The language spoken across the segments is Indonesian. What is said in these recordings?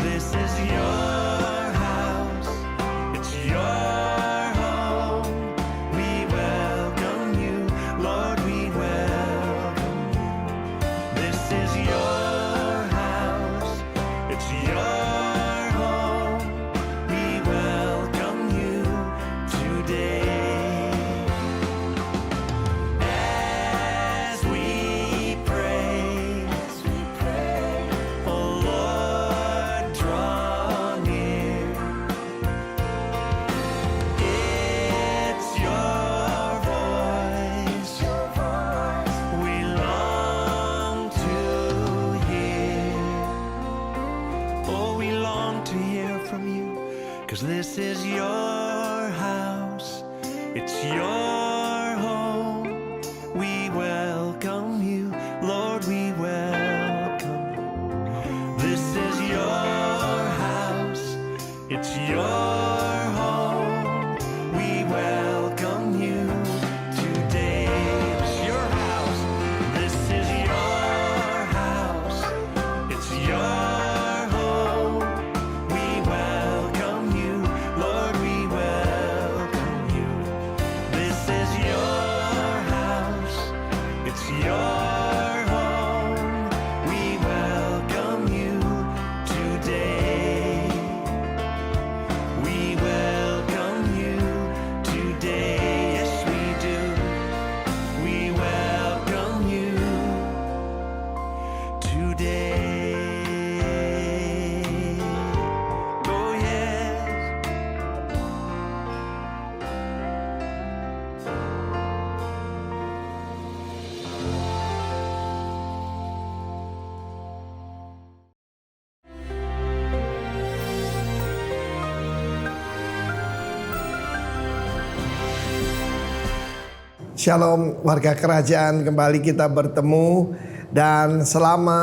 This is your house, it's your home. We welcome you, Lord, we welcome you. This is your house, it's your home. We welcome you today. As we pray, oh Lord, draw near. It's your voice we long to hear. Oh, we long to hear from you, 'cause this is your house, it's your home. We welcome you, Lord, we welcome you. This is your house, it's your home. We welcome you today. It's your house, this is your house, it's your home. We welcome you, Lord, we welcome you. This is your house, it's your home. We welcome you today. We welcome you today. Yes, we do. We welcome you today. Oh, yes. Shalom warga kerajaan, kembali kita bertemu. Dan selama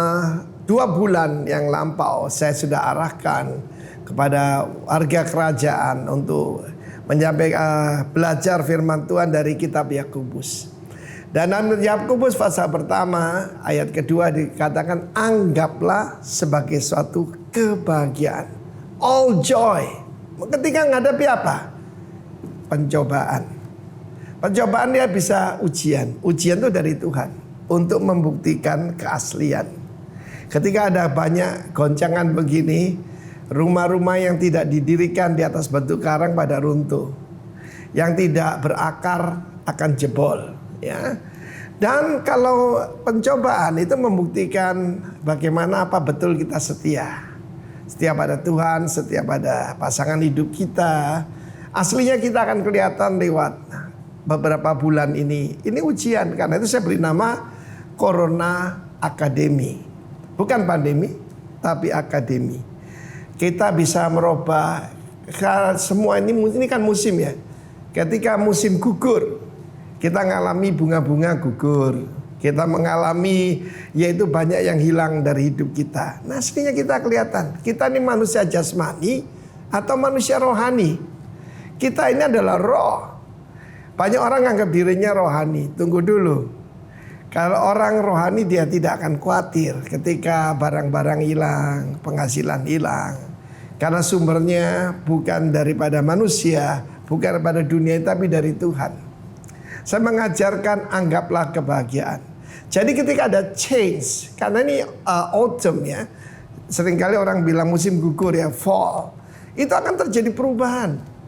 2 bulan yang lampau saya sudah arahkan kepada warga kerajaan untuk menyampaikan belajar firman Tuhan dari kitab Yakobus. Dan dalam Yakobus pasal pertama ayat kedua dikatakan, anggaplah sebagai suatu kebahagiaan, all joy, ketika menghadapi apa? Pencobaan. Pencobaan dia bisa ujian. Ujian itu dari Tuhan untuk membuktikan keaslian. Ketika ada banyak goncangan begini, rumah-rumah yang tidak didirikan di atas batu karang pada runtuh, yang tidak berakar akan jebol, ya. Dan kalau pencobaan itu membuktikan bagaimana apa betul kita setia. Setia pada Tuhan, setia pada pasangan hidup kita. Aslinya kita akan kelihatan lewat beberapa bulan ini. Ini ujian, karena itu saya beri nama Corona Academy. Bukan pandemi, tapi akademi. Kita bisa merubah semua ini kan musim ya. Ketika musim gugur, kita mengalami bunga-bunga gugur. Kita mengalami yaitu banyak yang hilang dari hidup kita. Nah, aslinya kita kelihatan. Kita ini manusia jasmani atau manusia rohani. Kita ini adalah roh. Banyak orang anggap dirinya rohani. Tunggu dulu. Kalau orang rohani dia tidak akan khawatir ketika barang-barang hilang, penghasilan hilang. Karena sumbernya bukan daripada manusia, bukan daripada dunia, tapi dari Tuhan. Saya mengajarkan anggaplah kebahagiaan. Jadi ketika ada change, karena ini autumn ya. Seringkali orang bilang musim gugur ya, fall. Itu akan terjadi perubahan.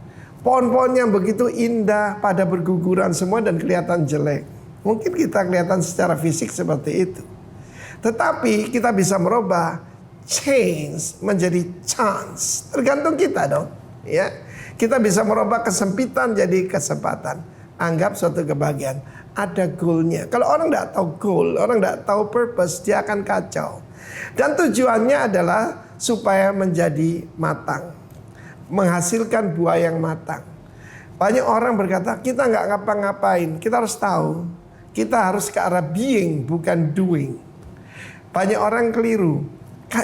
Pohon-pohon yang begitu indah pada berguguran semua dan kelihatan jelek. Mungkin kita kelihatan secara fisik seperti itu. Tetapi kita bisa merubah change menjadi chance. Tergantung kita dong. Ya, kita bisa merubah kesempitan jadi kesempatan. Anggap suatu kebahagiaan. Ada goalnya. Kalau orang tidak tahu goal, orang tidak tahu purpose, dia akan kacau. Dan tujuannya adalah supaya menjadi matang. Menghasilkan buah yang matang. Banyak orang berkata, kita nggak ngapa-ngapain. Kita harus tahu, kita harus ke arah being, bukan doing. Banyak orang keliru.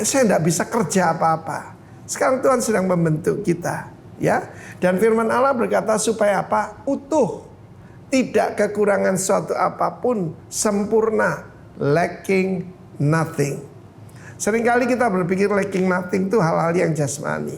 Saya nggak bisa kerja apa-apa. Sekarang Tuhan sedang membentuk kita, ya. Dan firman Allah berkata supaya apa? Utuh, tidak kekurangan suatu apapun, sempurna, lacking nothing. Seringkali kita berpikir lacking nothing itu hal-hal yang jasmani.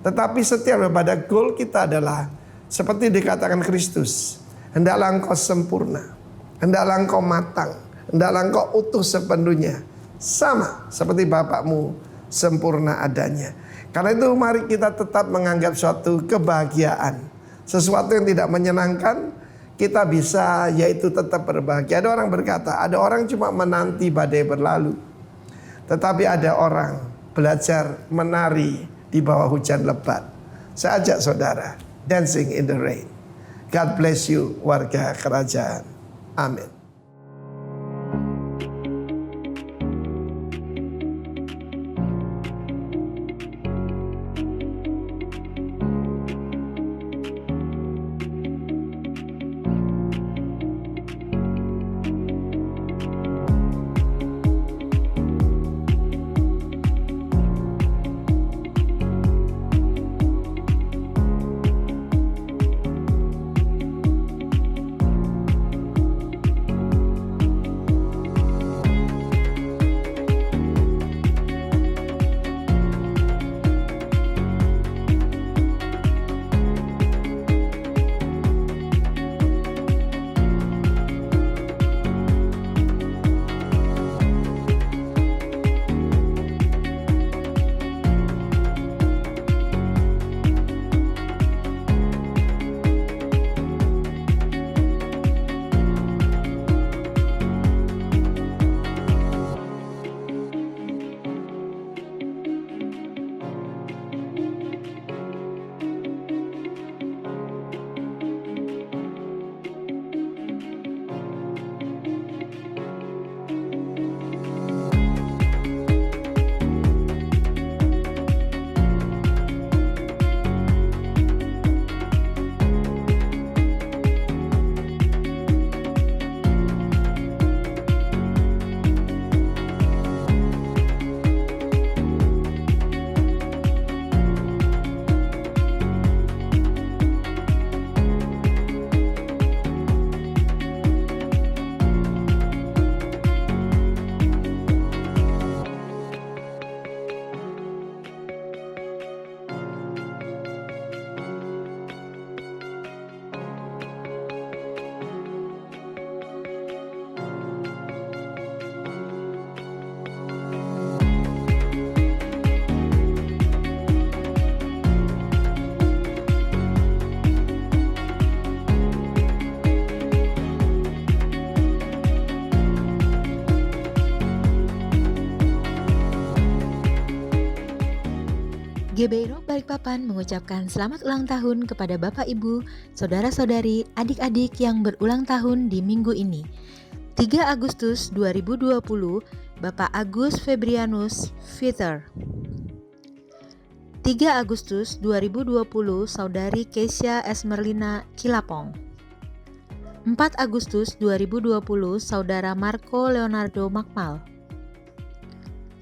Tetapi setiap daripada goal kita adalah seperti dikatakan Kristus, hendaklah engkau sempurna, hendaklah engkau matang, hendaklah engkau utuh sepenuhnya, sama seperti Bapakmu sempurna adanya. Karena itu mari kita tetap menganggap suatu kebahagiaan, sesuatu yang tidak menyenangkan, kita bisa yaitu tetap berbahagia. Ada orang berkata, ada orang cuma menanti badai berlalu, tetapi ada orang belajar menari di bawah hujan lebat. Saya ajak saudara, dancing in the rain. God bless you, warga kerajaan. Amin. GBI Rock Balikpapan mengucapkan selamat ulang tahun kepada Bapak Ibu, Saudara-saudari, adik-adik yang berulang tahun di minggu ini. 3 Agustus 2020, Bapak Agus Febrianus Fither. 3 Agustus 2020, Saudari Keisha Esmerlina Kilapong. 4 Agustus 2020, Saudara Marco Leonardo Makmal.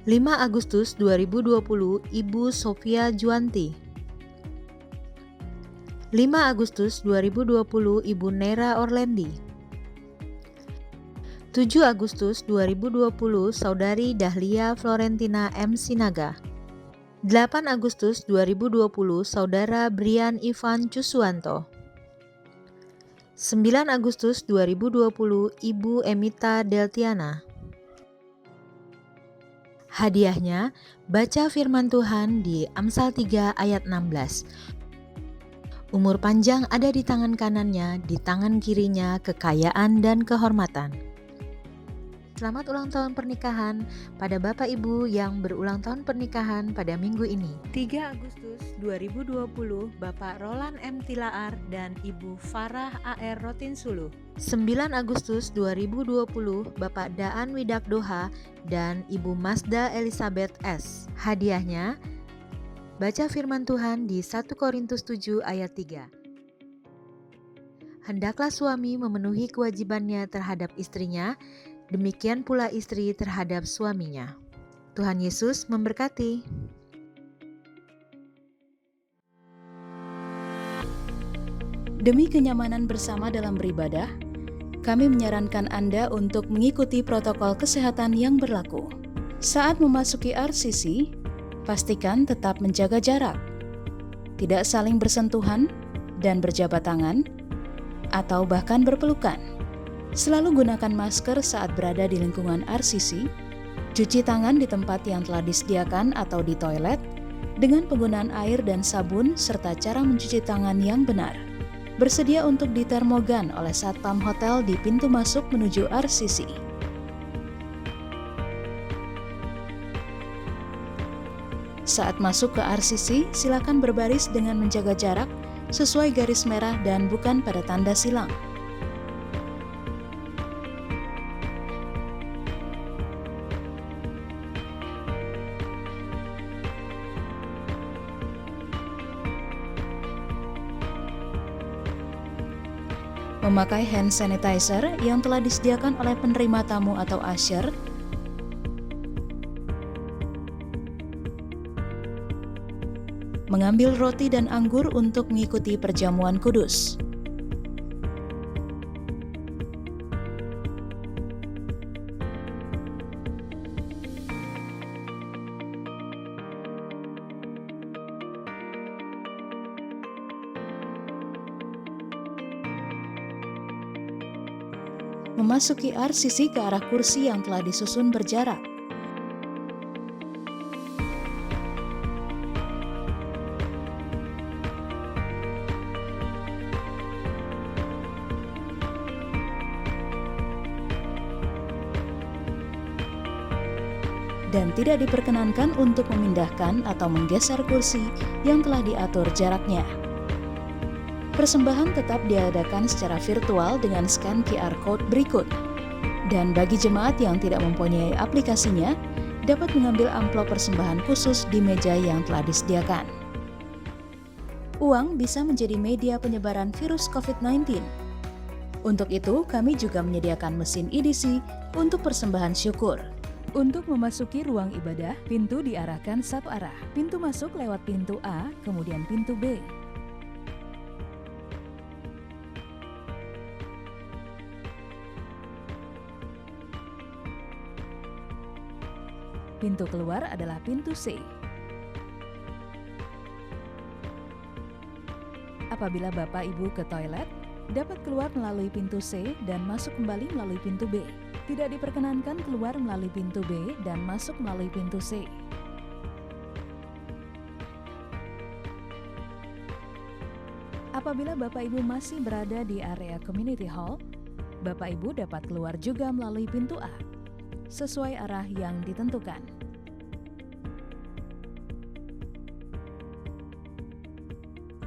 5 Agustus 2020, Ibu Sofia Juanti. 5 Agustus 2020, Ibu Nera Orlendi. 7 Agustus 2020, Saudari Dahlia Florentina M. Sinaga. 8 Agustus 2020, Saudara Brian Ivan Cusuanto. 9 Agustus 2020, Ibu Emita Deltiana. Hadiahnya, baca firman Tuhan di Amsal 3 ayat 16. Umur panjang ada di tangan kanannya, di tangan kirinya kekayaan dan kehormatan. Selamat ulang tahun pernikahan pada Bapak Ibu yang berulang tahun pernikahan pada minggu ini. 3 Agustus 2020, Bapak Roland M. Tilaar dan Ibu Farah A.R. Rotinsulu. 9 Agustus 2020, Bapak Daan Widakdoha dan Ibu Mazda Elizabeth S. Hadiahnya, baca firman Tuhan di 1 Korintus 7 ayat 3. Hendaklah suami memenuhi kewajibannya terhadap istrinya, demikian pula istri terhadap suaminya. Tuhan Yesus memberkati. Demi kenyamanan bersama dalam beribadah, kami menyarankan Anda untuk mengikuti protokol kesehatan yang berlaku. Saat memasuki RCC, pastikan tetap menjaga jarak, tidak saling bersentuhan dan berjabat tangan, atau bahkan berpelukan. Selalu gunakan masker saat berada di lingkungan RCC, cuci tangan di tempat yang telah disediakan atau di toilet, dengan penggunaan air dan sabun serta cara mencuci tangan yang benar. Bersedia untuk ditermogan oleh satpam hotel di pintu masuk menuju RCC. Saat masuk ke RCC, silakan berbaris dengan menjaga jarak sesuai garis merah dan bukan pada tanda silang. Memakai hand sanitizer yang telah disediakan oleh penerima tamu atau usher. Mengambil roti dan anggur untuk mengikuti perjamuan kudus. Memasuki RCC ke arah kursi yang telah disusun berjarak. Dan tidak diperkenankan untuk memindahkan atau menggeser kursi yang telah diatur jaraknya. Persembahan tetap diadakan secara virtual dengan scan QR Code berikut. Dan bagi jemaat yang tidak mempunyai aplikasinya, dapat mengambil amplop persembahan khusus di meja yang telah disediakan. Uang bisa menjadi media penyebaran virus COVID-19. Untuk itu, kami juga menyediakan mesin EDC untuk persembahan syukur. Untuk memasuki ruang ibadah, pintu diarahkan satu arah. Pintu masuk lewat pintu A, kemudian pintu B. Pintu keluar adalah pintu C. Apabila Bapak Ibu ke toilet, dapat keluar melalui pintu C dan masuk kembali melalui pintu B. Tidak diperkenankan keluar melalui pintu B dan masuk melalui pintu C. Apabila Bapak Ibu masih berada di area Community Hall, Bapak Ibu dapat keluar juga melalui pintu A, sesuai arah yang ditentukan.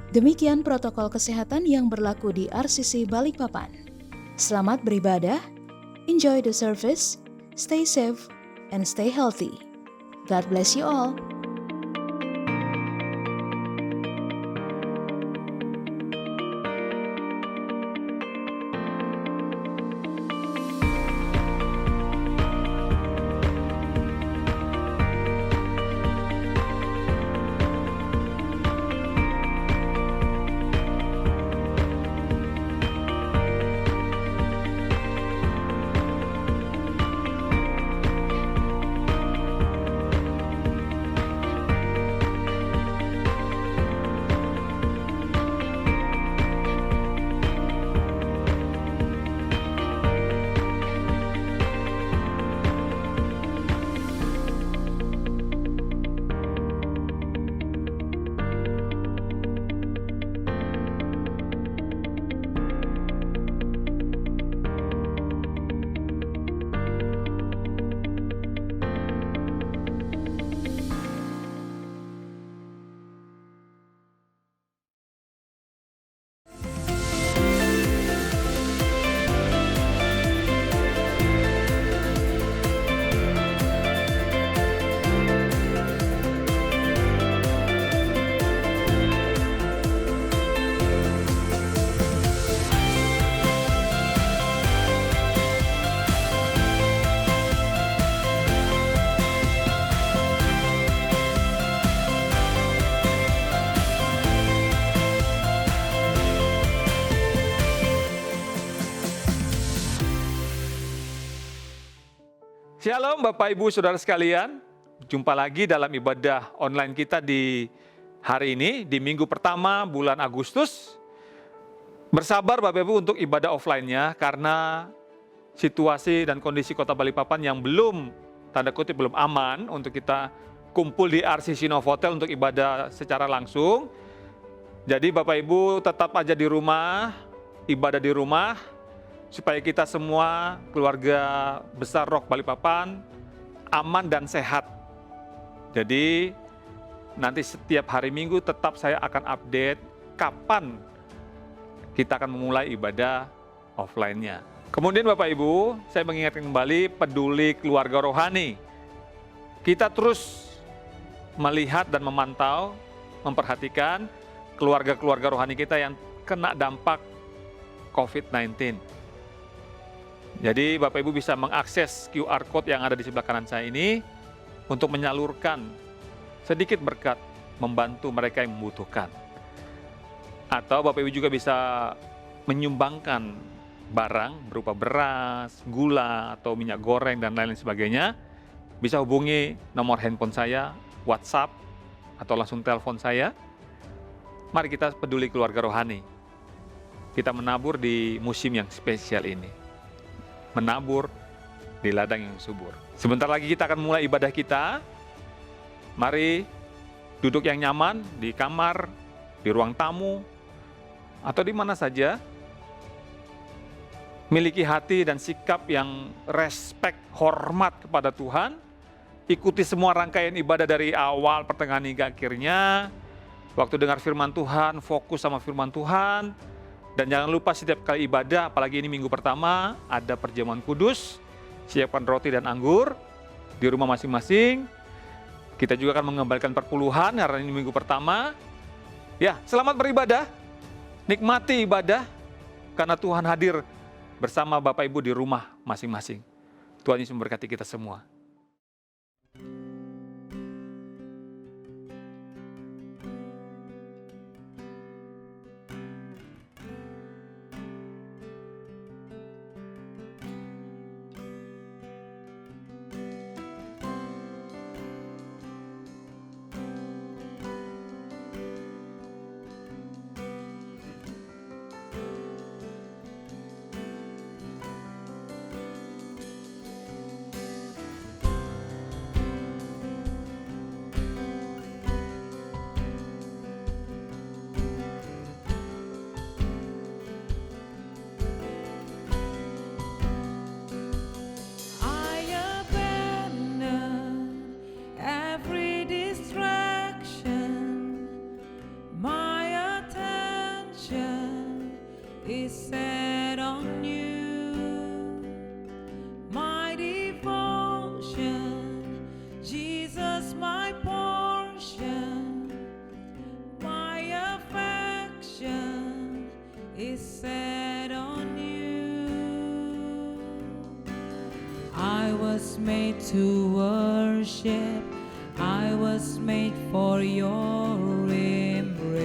Demikian protokol kesehatan yang berlaku di RCC Balikpapan. Selamat beribadah, enjoy the service, stay safe, and stay healthy. God bless you all. Shalom Bapak Ibu Saudara sekalian, jumpa lagi dalam ibadah online kita di hari ini, di minggu pertama bulan Agustus. Bersabar Bapak Ibu untuk ibadah offline-nya karena situasi dan kondisi Kota Balikpapan yang belum, tanda kutip belum aman untuk kita kumpul di RCC Novotel untuk ibadah secara langsung. Jadi Bapak Ibu tetap aja di rumah, ibadah di rumah, supaya kita semua keluarga besar Rock Balikpapan aman dan sehat. Jadi nanti setiap hari Minggu tetap saya akan update kapan kita akan memulai ibadah offline-nya. Kemudian Bapak Ibu, saya mengingatkan kembali peduli keluarga rohani. Kita terus melihat dan memantau, memperhatikan keluarga-keluarga rohani kita yang kena dampak COVID-19. Jadi Bapak Ibu bisa mengakses QR Code yang ada di sebelah kanan saya ini untuk menyalurkan sedikit berkat membantu mereka yang membutuhkan. Atau Bapak Ibu juga bisa menyumbangkan barang berupa beras, gula, atau minyak goreng, dan lain-lain sebagainya. Bisa hubungi nomor handphone saya, WhatsApp, atau langsung telepon saya. Mari kita peduli keluarga rohani. Kita menabur di musim yang spesial ini. Menabur di ladang yang subur. Sebentar lagi kita akan mulai ibadah kita. Mari duduk yang nyaman di kamar, di ruang tamu, atau di mana saja. Miliki hati dan sikap yang respek, hormat kepada Tuhan. Ikuti semua rangkaian ibadah dari awal, pertengahan hingga akhirnya. Waktu dengar firman Tuhan, fokus sama firman Tuhan. Dan jangan lupa setiap kali ibadah, apalagi ini minggu pertama, ada perjamuan kudus, siapkan roti dan anggur di rumah masing-masing. Kita juga akan mengembalikan perpuluhan karena ini minggu pertama. Ya, selamat beribadah, nikmati ibadah, karena Tuhan hadir bersama Bapak Ibu di rumah masing-masing. Tuhan Yesus memberkati kita semua. I abandon every distraction. My attention is set on you. My devotion, Jesus, my portion. My affection is set on you. I was made to worship. I was made for your embrace.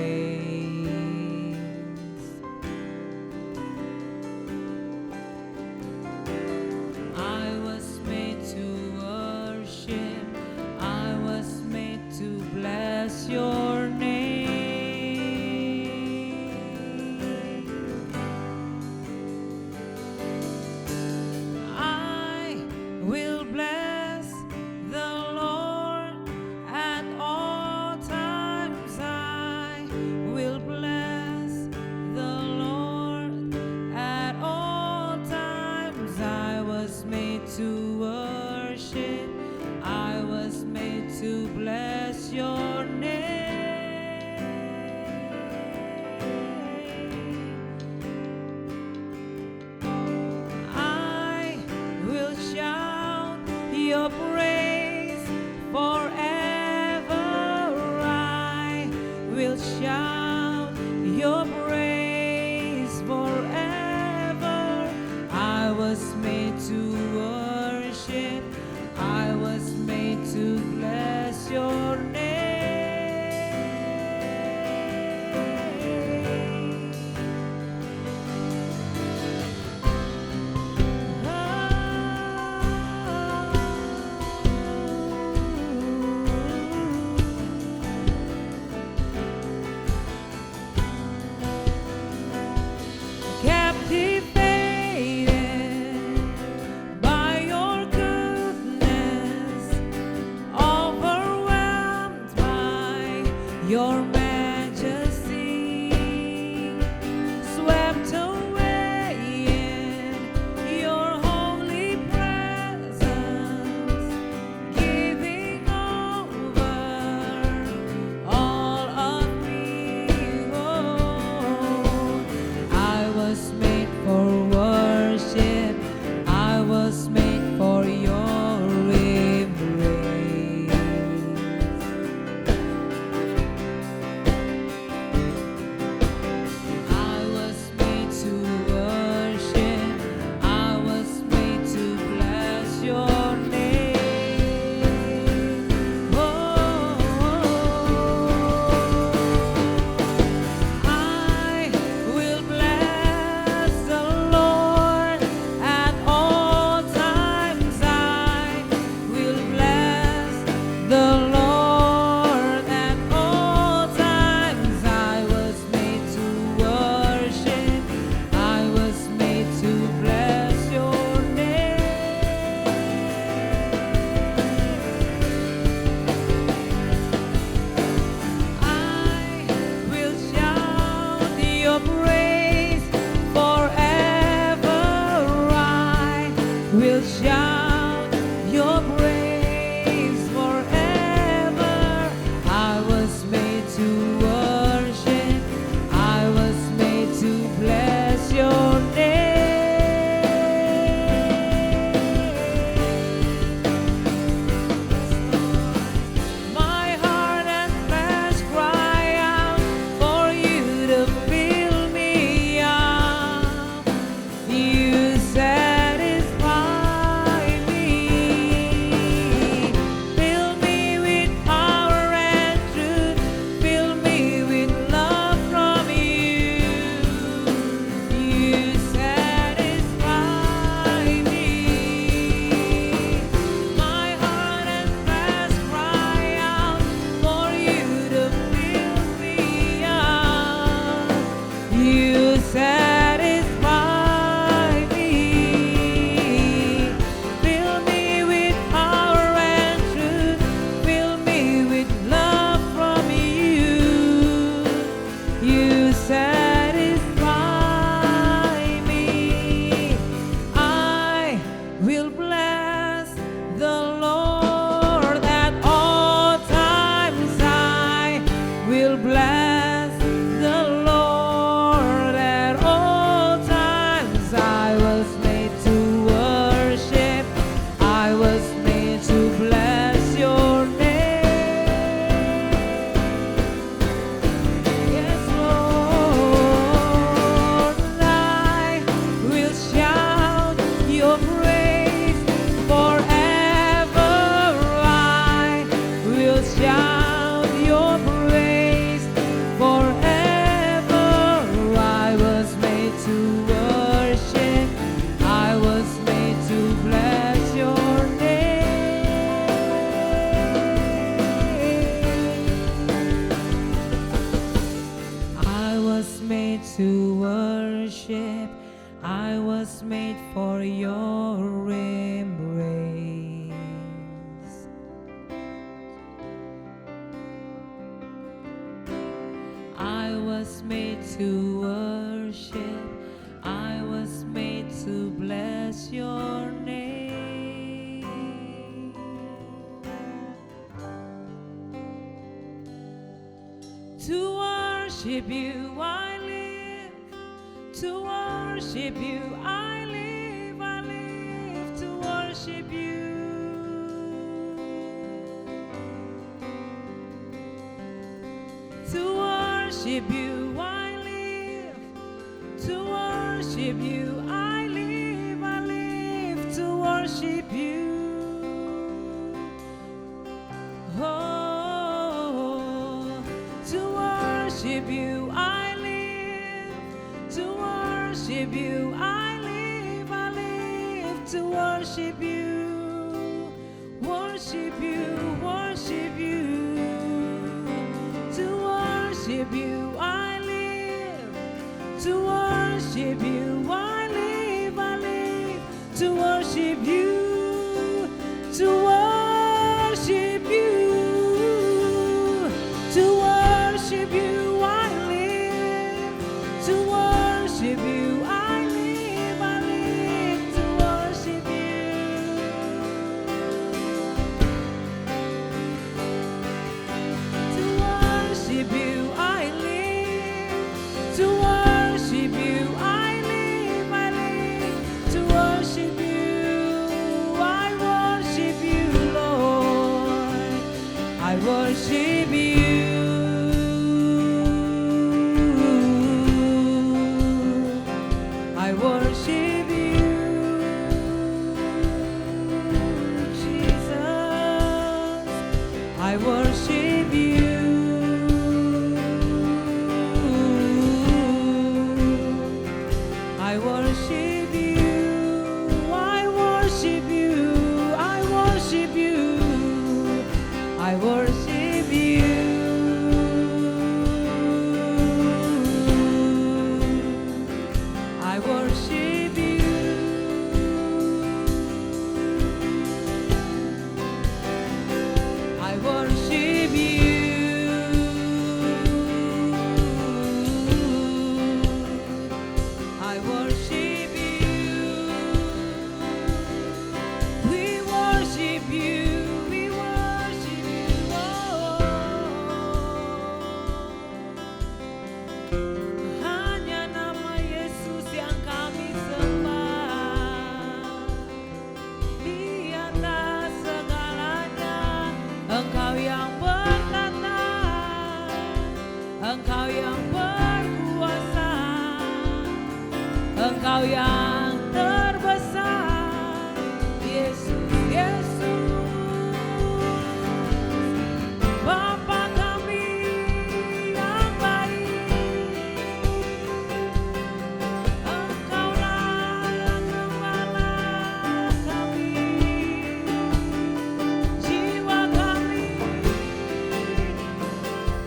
I was made to worship. I was made to bless your name. I will bless the Lord at all times. I will bless the Lord at all times. I was made to worship. I was made to bless your name. I will shout your praise forever. I will shout your praise forever. I was made to worship. I was made to bless your name. will bless the Lord at all times. I was made to worship. I was made to bless your name. Yes, Lord, I will shout your praise forever. I will shout your praise forever. I was made to worship. I was made to bless your name. I was made to worship. I was made for your embrace. I was made to worship. I was made to bless your name. To worship you I live. To worship you I live. I live to worship you. To worship you I live. To worship you I live. I live to worship you. Oh, to worship you I live. To worship you I live. I live to worship you. Worship you, worship you. To worship you I live. To worship you I live. I live to worship you. To worship you. To worship you I live. To worship you I live. I live to worship you. To worship you I live. To worship you I live. I live to worship you. I worship you, Lord. I worship you. I worship you, Jesus. I worship you. I worship you. I worship you. I worship you. I worship you. I worship you. I worship you. I worship you. We worship you. We worship you. Hanya nama Yesus yang kami sembah. Di atas segalanya, Engkau yang bertata, Engkau yang berkuasa, Engkau yang terbesar. Yesus, Yesus, Bapa kami yang baik. Engkaulah gembala kami, jiwa kami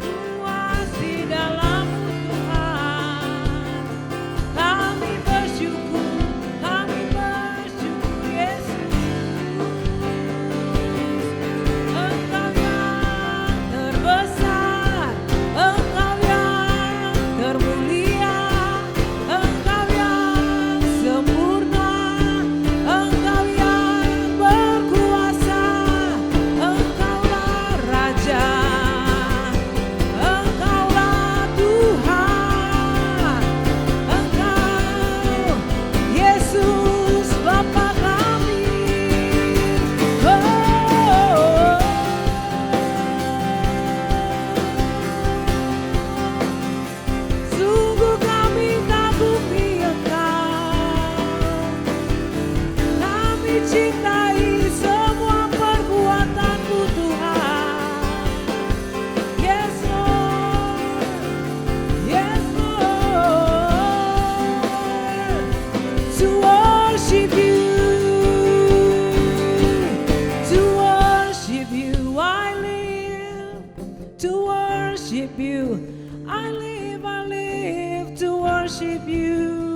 puas di dalam Tuhan. Kami bersyukur worship you.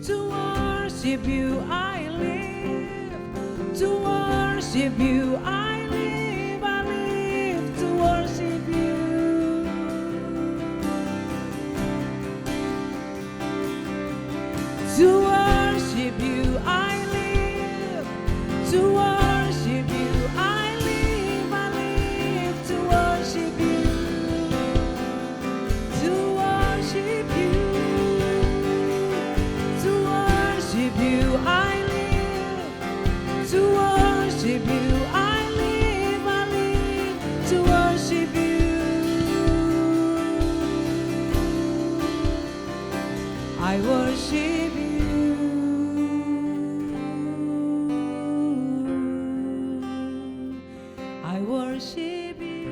To worship you I live. To worship you I live. I live to worship you. To worship you I live. To worship you I live. I live to worship you. To worship you. To worship you I live. To worship you I live. I live to worship you. I worship you. I worship you.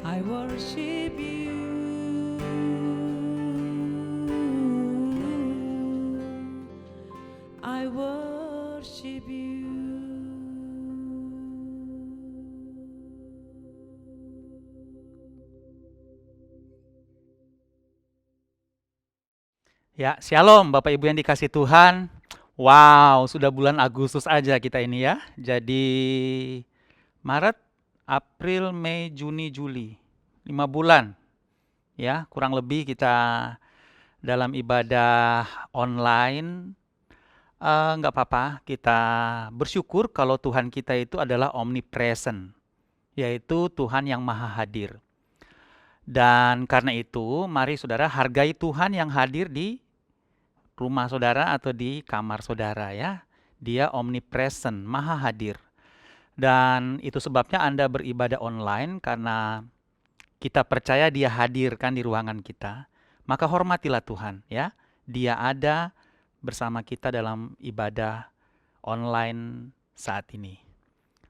I worship you. I worship you. Ya, shalom Bapak Ibu yang dikasih Tuhan. Wow, sudah bulan Agustus aja kita ini ya. Jadi Maret, April, Mei, Juni, Juli. 5 bulan. Ya, kurang lebih kita dalam ibadah online. Nggak apa-apa, kita bersyukur kalau Tuhan kita itu adalah omnipresent. Yaitu Tuhan yang maha hadir. Dan karena itu, mari saudara hargai Tuhan yang hadir di rumah saudara atau di kamar saudara ya. Dia omnipresent, maha hadir. Dan itu sebabnya Anda beribadah online karena kita percaya dia hadir kan di ruangan kita. Maka hormatilah Tuhan ya. Dia ada bersama kita dalam ibadah online saat ini.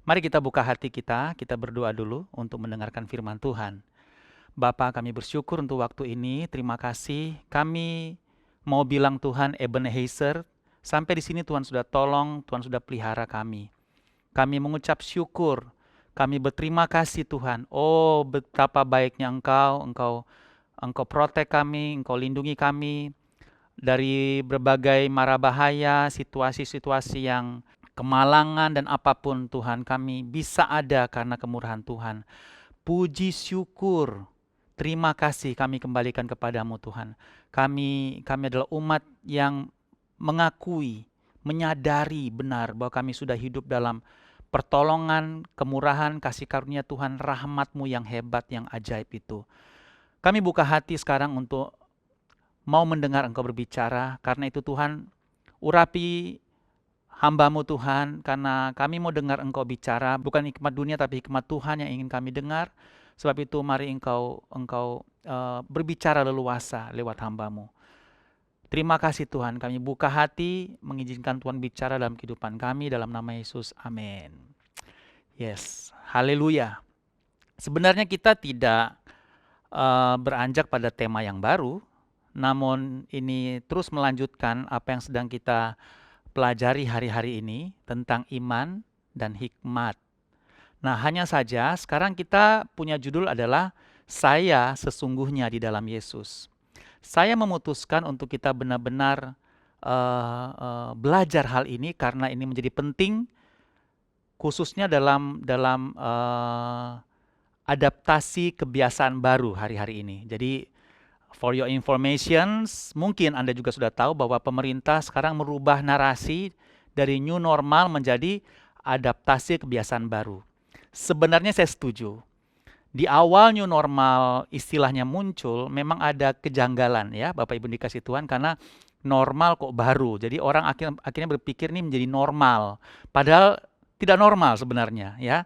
Mari kita buka hati kita berdoa dulu untuk mendengarkan firman Tuhan. Bapa, kami bersyukur untuk waktu ini, terima kasih. Kami mau bilang Tuhan Ebenezer, sampai di sini Tuhan sudah tolong, Tuhan sudah pelihara kami. Kami mengucap syukur, kami berterima kasih Tuhan. Oh, betapa baiknya Engkau protek kami, Engkau lindungi kami dari berbagai mara bahaya, situasi-situasi yang kemalangan dan apapun Tuhan, kami bisa ada karena kemurahan Tuhan. Puji syukur, terima kasih kami kembalikan kepadamu Tuhan. Kami adalah umat yang mengakui, menyadari benar bahwa kami sudah hidup dalam pertolongan, kemurahan, kasih karunia Tuhan, rahmat-Mu yang hebat, yang ajaib itu. Kami buka hati sekarang untuk mau mendengar Engkau berbicara, karena itu Tuhan, urapi hamba-Mu Tuhan, karena kami mau dengar Engkau bicara, bukan hikmat dunia tapi hikmat Tuhan yang ingin kami dengar. Sebab itu mari Engkau berbicara leluasa lewat hamba-Mu. Terima kasih Tuhan, kami buka hati, mengizinkan Tuhan bicara dalam kehidupan kami, dalam nama Yesus, amin. Yes, haleluya. Sebenarnya kita tidak beranjak pada tema yang baru, namun ini terus melanjutkan apa yang sedang kita pelajari hari-hari ini tentang iman dan hikmat. Nah, hanya saja sekarang kita punya judul adalah Saya Sesungguhnya di Dalam Yesus. Saya memutuskan untuk kita benar-benar belajar hal ini karena ini menjadi penting, khususnya dalam adaptasi kebiasaan baru hari-hari ini. Jadi, for your information, mungkin Anda juga sudah tahu bahwa pemerintah sekarang merubah narasi dari new normal menjadi adaptasi kebiasaan baru. Sebenarnya saya setuju. Di awal new normal istilahnya muncul, memang ada kejanggalan ya Bapak Ibu dikasih Tuhan, karena normal kok baru. Jadi orang akhirnya berpikir ini menjadi normal. Padahal tidak normal sebenarnya ya.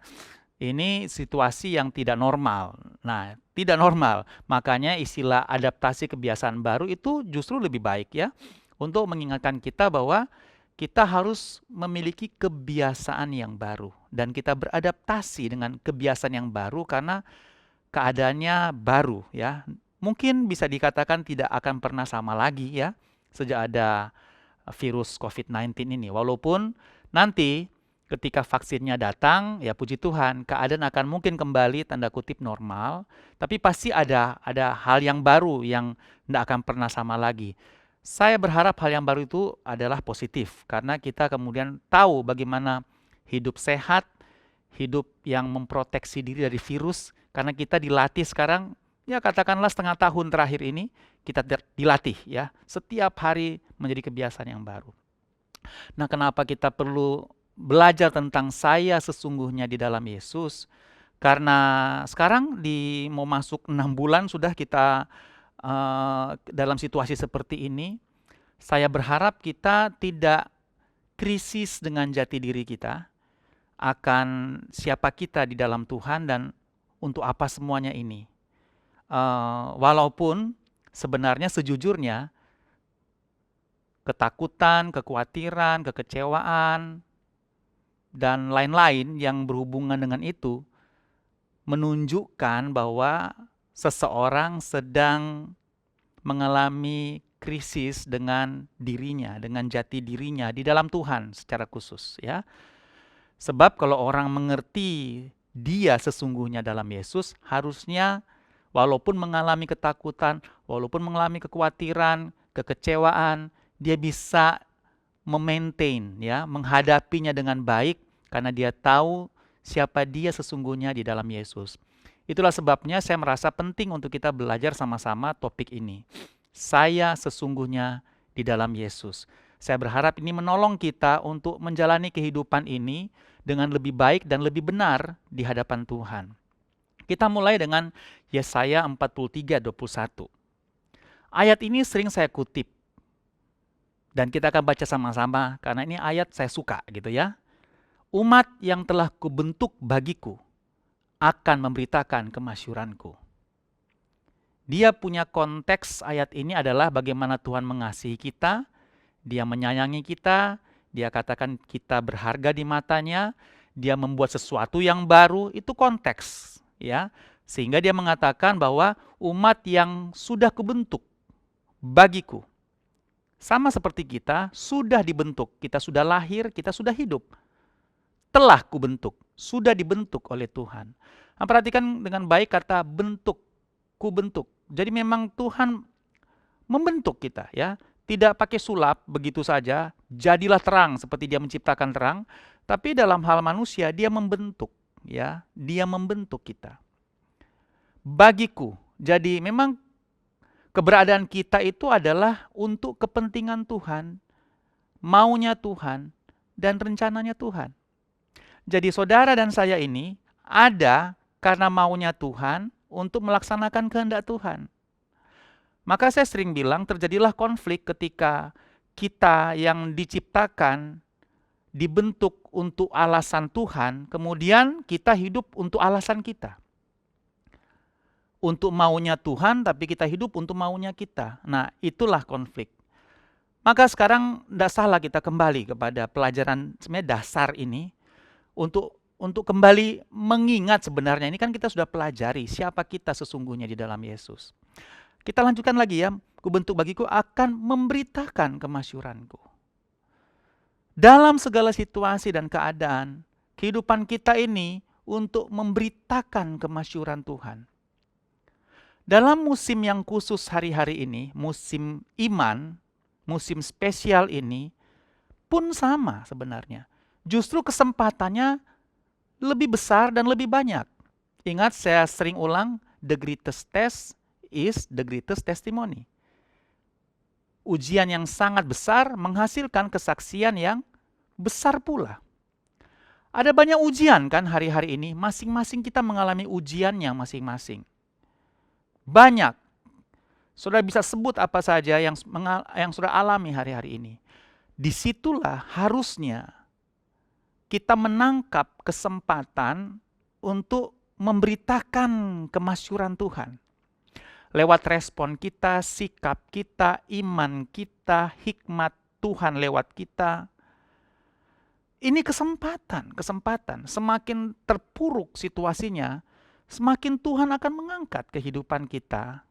Ini situasi yang tidak normal. Nah, tidak normal. Makanya istilah adaptasi kebiasaan baru itu justru lebih baik ya. Untuk mengingatkan kita bahwa kita harus memiliki kebiasaan yang baru. Dan kita beradaptasi dengan kebiasaan yang baru karena keadaannya baru ya. Mungkin bisa dikatakan tidak akan pernah sama lagi ya. Sejak ada virus COVID-19 ini. Walaupun nanti Ketika vaksinnya datang, ya puji Tuhan, keadaan akan mungkin kembali tanda kutip normal, tapi pasti ada hal yang baru yang tidak akan pernah sama lagi. Saya berharap hal yang baru itu adalah positif, karena kita kemudian tahu bagaimana hidup sehat, hidup yang memproteksi diri dari virus, karena kita dilatih sekarang, ya katakanlah setengah tahun terakhir ini, kita dilatih ya, setiap hari menjadi kebiasaan yang baru. Nah, kenapa kita perlu belajar tentang saya sesungguhnya di dalam Yesus? Karena sekarang mau masuk 6 bulan sudah kita dalam situasi seperti ini. Saya berharap kita tidak krisis dengan jati diri kita akan siapa kita di dalam Tuhan dan untuk apa semuanya ini. Walaupun sebenarnya sejujurnya ketakutan, kekhawatiran, kekecewaan, dan lain-lain yang berhubungan dengan itu menunjukkan bahwa seseorang sedang mengalami krisis dengan dirinya, dengan jati dirinya di dalam Tuhan secara khusus ya. Sebab kalau orang mengerti dia sesungguhnya dalam Yesus, harusnya walaupun mengalami ketakutan, walaupun mengalami kekhawatiran, kekecewaan, dia bisa memaintain ya, menghadapinya dengan baik karena dia tahu siapa dia sesungguhnya di dalam Yesus. Itulah sebabnya saya merasa penting untuk kita belajar sama-sama topik ini. Saya sesungguhnya di dalam Yesus. Saya berharap ini menolong kita untuk menjalani kehidupan ini dengan lebih baik dan lebih benar di hadapan Tuhan. Kita mulai dengan Yesaya 43:21. Ayat ini sering saya kutip. Dan kita akan baca sama-sama karena ini ayat saya suka gitu ya. Umat yang telah kubentuk bagiku akan memberitakan kemasyuranku. Dia punya konteks ayat ini adalah bagaimana Tuhan mengasihi kita, Dia menyayangi kita, Dia katakan kita berharga di matanya, Dia membuat sesuatu yang baru, itu konteks ya. Sehingga Dia mengatakan bahwa umat yang sudah kubentuk bagiku, sama seperti kita, sudah dibentuk, kita sudah lahir, kita sudah hidup. Telah kubentuk, sudah dibentuk oleh Tuhan. Nah, perhatikan dengan baik kata bentuk, kubentuk. Jadi memang Tuhan membentuk kita ya. Tidak pakai sulap begitu saja, jadilah terang seperti Dia menciptakan terang. Tapi dalam hal manusia, Dia membentuk ya. Dia membentuk kita. Bagiku, jadi memang keberadaan kita itu adalah untuk kepentingan Tuhan, maunya Tuhan, dan rencananya Tuhan. Jadi saudara dan saya ini ada karena maunya Tuhan untuk melaksanakan kehendak Tuhan. Maka saya sering bilang terjadilah konflik ketika kita yang diciptakan, dibentuk untuk alasan Tuhan, kemudian kita hidup untuk alasan kita. Untuk maunya Tuhan, tapi kita hidup untuk maunya kita. Nah, itulah konflik. Maka sekarang tidak salah kita kembali kepada pelajaran sebenarnya dasar ini untuk kembali mengingat sebenarnya ini kan kita sudah pelajari siapa kita sesungguhnya di dalam Yesus. Kita lanjutkan lagi ya, kubentuk bagiku akan memberitakan kemasyuranku. Dalam segala situasi dan keadaan, kehidupan kita ini untuk memberitakan kemasyuran Tuhan. Dalam musim yang khusus hari-hari ini, musim iman, musim spesial ini, pun sama sebenarnya. Justru kesempatannya lebih besar dan lebih banyak. Ingat saya sering ulang, the greatest test is the greatest testimony. Ujian yang sangat besar menghasilkan kesaksian yang besar pula. Ada banyak ujian kan hari-hari ini, masing-masing kita mengalami ujiannya masing-masing. Banyak. Saudara bisa sebut apa saja yang saudara alami hari-hari ini. Disitulah harusnya kita menangkap kesempatan untuk memberitakan kemasyuran Tuhan. Lewat respon kita, sikap kita, iman kita, hikmat Tuhan lewat kita. Ini kesempatan. Semakin terpuruk situasinya, semakin Tuhan akan mengangkat kehidupan kita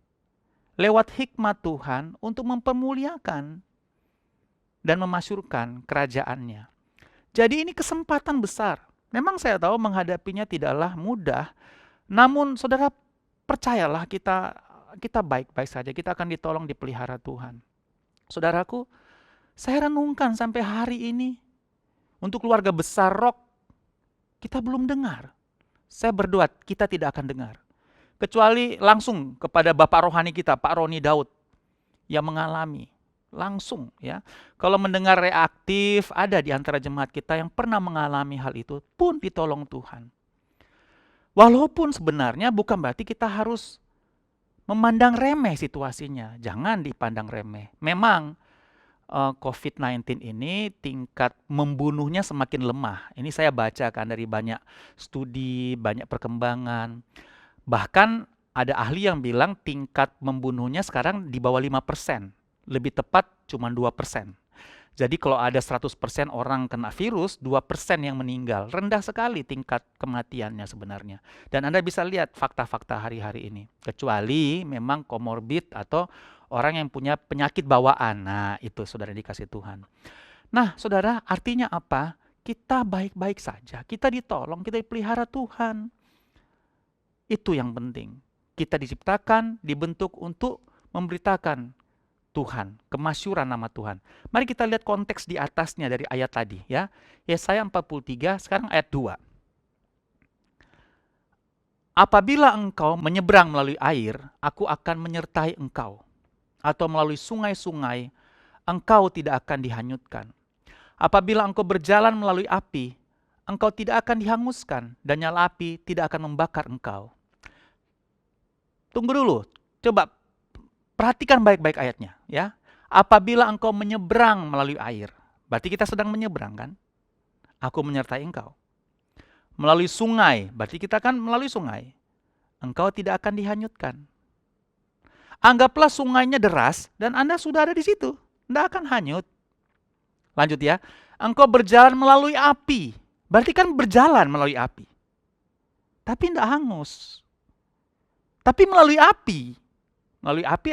lewat hikmat Tuhan untuk mempermuliakan dan memasyurkan kerajaannya. Jadi ini kesempatan besar. Memang saya tahu menghadapinya tidaklah mudah, namun saudara percayalah kita baik-baik saja, kita akan ditolong, dipelihara Tuhan. Saudaraku, saya renungkan sampai hari ini, untuk keluarga besar Rock, kita belum dengar. Saya berdoa kita tidak akan dengar. Kecuali langsung kepada Bapak rohani kita, Pak Roni Daud, yang mengalami langsung ya. Kalau mendengar reaktif, ada di antara jemaat kita yang pernah mengalami hal itu pun ditolong Tuhan. Walaupun sebenarnya bukan berarti kita harus memandang remeh situasinya. Jangan dipandang remeh. Memang COVID-19 ini tingkat membunuhnya semakin lemah. Ini saya baca kan dari banyak studi, banyak perkembangan. Bahkan ada ahli yang bilang tingkat membunuhnya sekarang di bawah 5%. Lebih tepat cuma 2%. Jadi kalau ada 100% orang kena virus, 2% yang meninggal. Rendah sekali tingkat kematiannya sebenarnya. Dan Anda bisa lihat fakta-fakta hari-hari ini. Kecuali memang komorbid atau orang yang punya penyakit bawaan. Nah, itu saudara dikasih Tuhan. Nah, saudara, artinya apa? Kita baik-baik saja. Kita ditolong, kita dipelihara Tuhan. Itu yang penting. Kita diciptakan, dibentuk untuk memberitakan Tuhan, kemasyuran nama Tuhan. Mari kita lihat konteks di atasnya dari ayat tadi ya. Yesaya 43, sekarang ayat 2. Apabila engkau menyeberang melalui air, aku akan menyertai engkau. Atau melalui sungai-sungai, engkau tidak akan dihanyutkan. Apabila engkau berjalan melalui api, engkau tidak akan dihanguskan, dan nyala api tidak akan membakar engkau. Tunggu dulu, coba perhatikan baik-baik ayatnya ya. Apabila engkau menyeberang melalui air, berarti kita sedang menyeberang kan? Aku menyertai engkau. Melalui sungai, berarti kita kan melalui sungai. Engkau tidak akan dihanyutkan. Anggaplah sungainya deras dan Anda sudah ada di situ, tidak akan hanyut. Lanjut ya. Engkau berjalan melalui api, berarti kan berjalan melalui api. Tapi tidak hangus. Tapi melalui api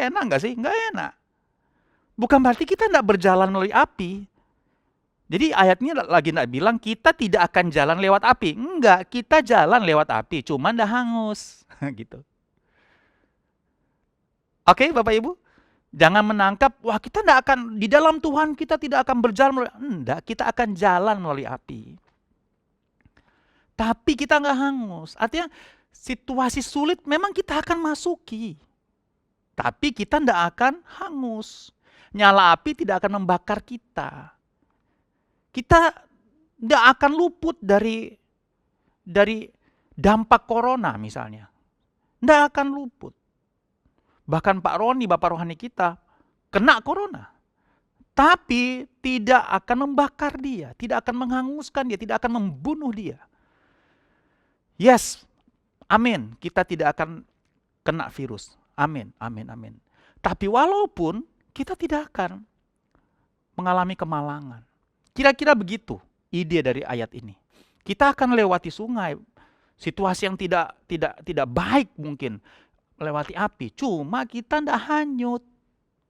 enak nggak sih? Nggak enak. Bukan berarti kita tidak berjalan melalui api. Jadi ayatnya lagi tidak bilang kita tidak akan jalan lewat api. Enggak, kita jalan lewat api, cuman tidak hangus. Gitu. Oke, Bapak Ibu? Jangan menangkap, wah kita tidak akan, di dalam Tuhan kita tidak akan berjalan melalui, enggak, kita akan jalan melalui api. Tapi kita nggak hangus. Artinya situasi sulit memang kita akan masuki. Tapi kita tidak akan hangus. Nyala api tidak akan membakar kita. Kita tidak akan luput dari dampak corona misalnya. Tidak akan luput. Bahkan Pak Roni, Bapak rohani kita, kena corona. Tapi tidak akan membakar dia. Tidak akan menghanguskan dia. Tidak akan membunuh dia. Yes, amin. Kita tidak akan kena virus. Amin, amin, amin. Tapi walaupun kita tidak akan mengalami kemalangan. Kira-kira begitu ide dari ayat ini. Kita akan lewati sungai, situasi yang tidak baik mungkin, melewati api. Cuma kita tidak hanyut.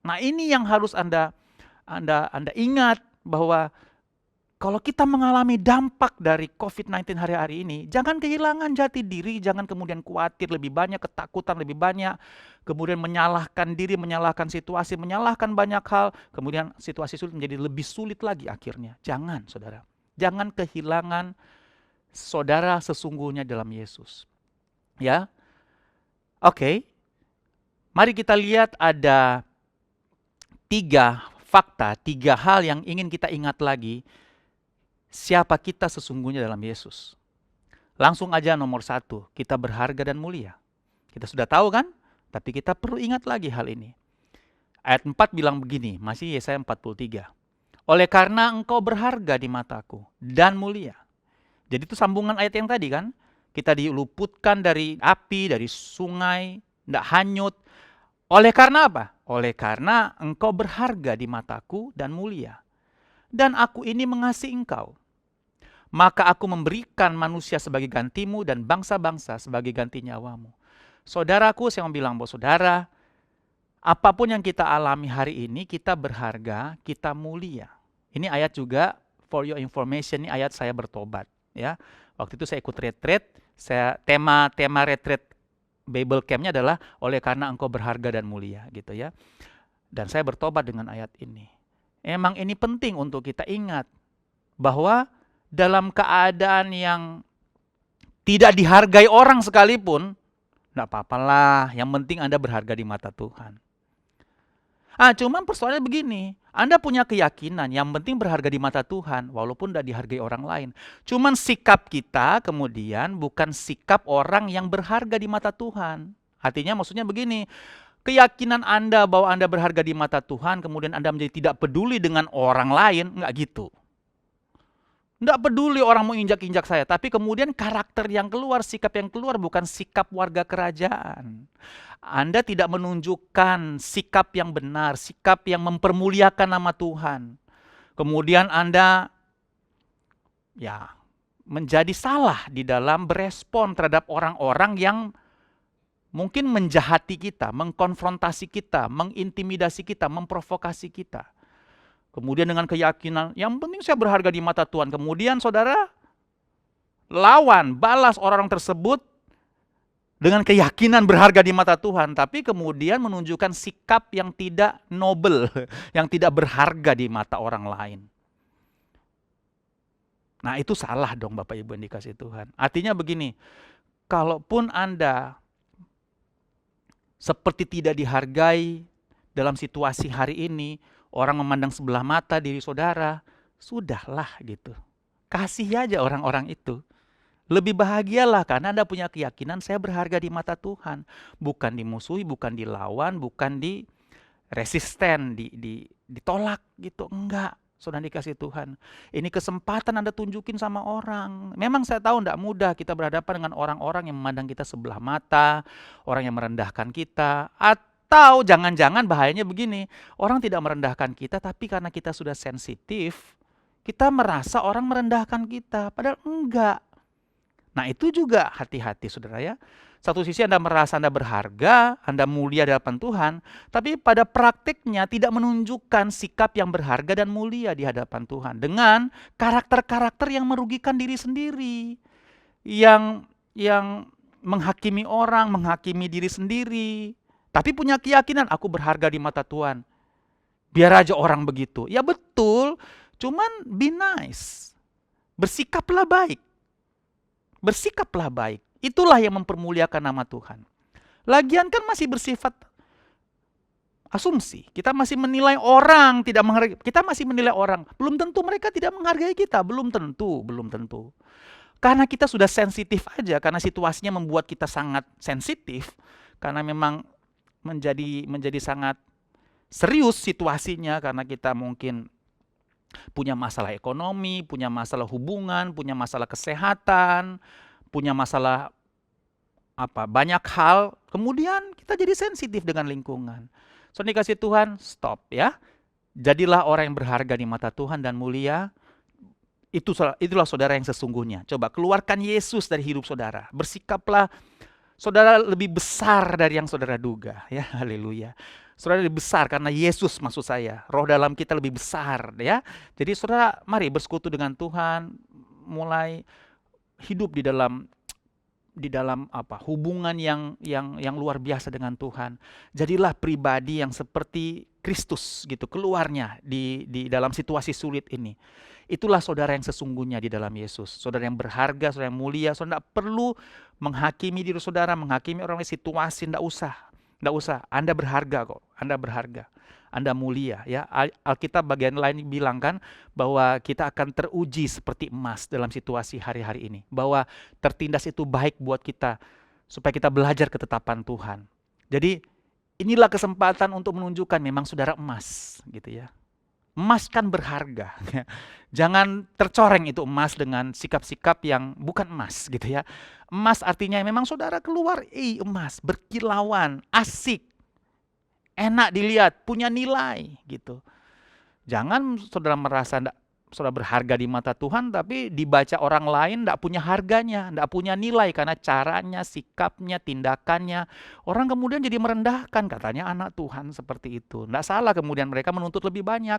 Nah ini yang harus Anda ingat bahwa kalau kita mengalami dampak dari COVID-19 hari-hari ini, jangan kehilangan jati diri, jangan kemudian khawatir lebih banyak, ketakutan lebih banyak, kemudian menyalahkan diri, menyalahkan situasi, menyalahkan banyak hal, kemudian situasi sulit menjadi lebih sulit lagi akhirnya. Jangan, saudara. Jangan kehilangan saudara sesungguhnya dalam Yesus. Ya, oke. Mari kita lihat ada 3 fakta, 3 hal yang ingin kita ingat lagi. Siapa kita sesungguhnya dalam Yesus. Langsung aja nomor 1, kita berharga dan mulia. Kita sudah tahu kan? Tapi kita perlu ingat lagi hal ini. Ayat 4 bilang begini, masih Yesaya 43. Oleh karena engkau berharga di mataku dan mulia. Jadi itu sambungan ayat yang tadi kan? Kita diluputkan dari api, dari sungai, tidak hanyut. Oleh karena apa? Oleh karena engkau berharga di mataku dan mulia. Dan aku ini mengasihi engkau. Maka aku memberikan manusia sebagai gantimu dan bangsa-bangsa sebagai ganti nyawamu. Saudaraku, saya mau bilang bahwa saudara, apapun yang kita alami hari ini, kita berharga, kita mulia. Ini ayat juga for your information, ini ayat saya bertobat. Ya, waktu itu saya ikut retreat, tema retreat Bible Camp-nya adalah oleh karena engkau berharga dan mulia gitu ya. Dan saya bertobat dengan ayat ini. Emang ini penting untuk kita ingat bahwa dalam keadaan yang tidak dihargai orang sekalipun, enggak apa-apalah, yang penting Anda berharga di mata Tuhan. Cuman persoalannya begini, Anda punya keyakinan yang penting berharga di mata Tuhan, walaupun tidak dihargai orang lain. Cuman sikap kita kemudian bukan sikap orang yang berharga di mata Tuhan. Artinya maksudnya begini, keyakinan Anda bahwa Anda berharga di mata Tuhan, kemudian Anda menjadi tidak peduli dengan orang lain, enggak gitu. Enggak peduli orang mau injak-injak saya, tapi kemudian karakter yang keluar, sikap yang keluar bukan sikap warga kerajaan. Anda tidak menunjukkan sikap yang benar, sikap yang mempermuliakan nama Tuhan. Kemudian Anda menjadi salah di dalam berespon terhadap orang-orang yang mungkin menjahati kita, mengkonfrontasi kita, mengintimidasi kita, memprovokasi kita. Kemudian dengan keyakinan, yang penting saya berharga di mata Tuhan. Kemudian saudara lawan, balas orang tersebut dengan keyakinan berharga di mata Tuhan, tapi kemudian menunjukkan sikap yang tidak nobel, yang tidak berharga di mata orang lain. Nah itu salah dong Bapak Ibu yang dikasih Tuhan. Artinya begini, kalaupun Anda seperti tidak dihargai dalam situasi hari ini, orang memandang sebelah mata diri saudara, sudahlah gitu. Kasih aja orang-orang itu. Lebih bahagialah karena Anda punya keyakinan saya berharga di mata Tuhan. Bukan dimusuhi, bukan dilawan, bukan resisten, ditolak gitu. Enggak, saudara dikasih Tuhan. Ini kesempatan Anda tunjukin sama orang. Memang saya tahu enggak mudah kita berhadapan dengan orang-orang yang memandang kita sebelah mata, orang yang merendahkan kita. Atau jangan-jangan bahayanya begini, orang tidak merendahkan kita tapi karena kita sudah sensitif, kita merasa orang merendahkan kita. Padahal enggak. Nah itu juga hati-hati saudara ya. Satu sisi Anda merasa Anda berharga, Anda mulia di hadapan Tuhan, tapi pada praktiknya tidak menunjukkan sikap yang berharga dan mulia di hadapan Tuhan. Dengan karakter-karakter yang merugikan diri sendiri. Yang menghakimi orang, menghakimi diri sendiri. Tapi punya keyakinan, aku berharga di mata Tuhan. Biar aja orang begitu. Ya betul, cuman be nice. Bersikaplah baik. Bersikaplah baik. Itulah yang mempermuliakan nama Tuhan. Lagian kan masih bersifat asumsi. Kita masih menilai orang tidak menghargai. Kita masih menilai orang. Belum tentu mereka tidak menghargai kita. Belum tentu. Karena kita sudah sensitif aja. Karena situasinya membuat kita sangat sensitif. Karena memang menjadi sangat serius situasinya. Karena kita mungkin punya masalah ekonomi, punya masalah hubungan, punya masalah kesehatan, punya masalah banyak hal, kemudian kita jadi sensitif dengan lingkungan. So dikasih Tuhan, stop ya. Jadilah orang yang berharga di mata Tuhan dan mulia. Itulah saudara yang sesungguhnya. Coba keluarkan Yesus dari hidup saudara. Bersikaplah saudara lebih besar dari yang saudara duga. Ya, haleluya. Saudara lebih besar karena Yesus maksud saya. Roh dalam kita lebih besar ya. Jadi saudara mari bersekutu dengan Tuhan, mulai hidup di dalam hubungan yang luar biasa dengan Tuhan. Jadilah pribadi yang seperti Kristus gitu keluarnya di dalam situasi sulit ini. Itulah saudara yang sesungguhnya di dalam Yesus. Saudara yang berharga, saudara yang mulia. Saudara tidak perlu menghakimi diri saudara, menghakimi orang lain situasi, tidak usah. Tidak usah, Anda berharga kok, Anda berharga, Anda mulia ya. Alkitab bagian lain bilang kan bahwa kita akan teruji seperti emas dalam situasi hari-hari ini. Bahwa tertindas itu baik buat kita supaya kita belajar ketetapan Tuhan. Jadi inilah kesempatan untuk menunjukkan memang saudara emas gitu ya. Emas kan berharga. Jangan tercoreng itu emas dengan sikap-sikap yang bukan emas gitu ya. Emas artinya memang saudara keluar, emas, berkilauan, asik, enak dilihat, punya nilai gitu. Jangan saudara merasa saudara berharga di mata Tuhan tapi dibaca orang lain tidak punya harganya, tidak punya nilai karena caranya, sikapnya, tindakannya. Orang kemudian jadi merendahkan, katanya anak Tuhan seperti itu. Tidak salah kemudian mereka menuntut lebih banyak.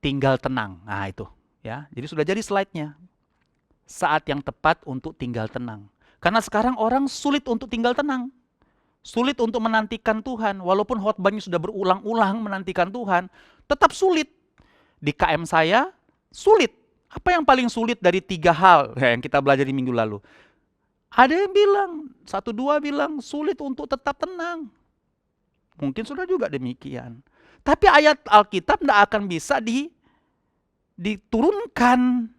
tinggal tenang. Nah itu ya. Jadi sudah jadi slide-nya. Saat yang tepat untuk tinggal tenang. Karena sekarang orang sulit untuk tinggal tenang. Sulit untuk menantikan Tuhan. Walaupun khotbahnya sudah berulang-ulang menantikan Tuhan, tetap sulit. Di KM saya, sulit. Apa yang paling sulit dari 3 hal yang kita belajar di minggu lalu? Ada yang bilang, 1, 2 bilang sulit untuk tetap tenang. Mungkin sudah juga demikian. Tapi ayat Alkitab tidak akan bisa diturunkan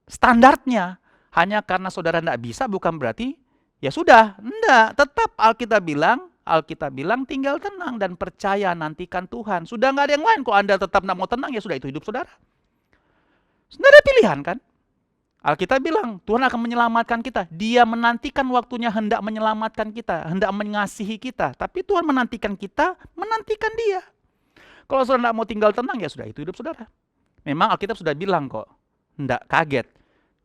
standarnya. Hanya karena saudara tidak bisa bukan berarti ya sudah. Tidak, tetap Alkitab bilang tinggal tenang dan percaya nantikan Tuhan. Sudah nggak ada yang lain. Kalau Anda tetap tidak mau tenang ya sudah, itu hidup saudara. Tidak ada pilihan kan? Alkitab bilang Tuhan akan menyelamatkan kita. Dia menantikan waktunya hendak menyelamatkan kita, hendak mengasihi kita. Tapi Tuhan menantikan kita, menantikan dia. Kalau saudara tidak mau tinggal tenang ya sudah, itu hidup saudara. Memang Alkitab sudah bilang kok, tidak kaget.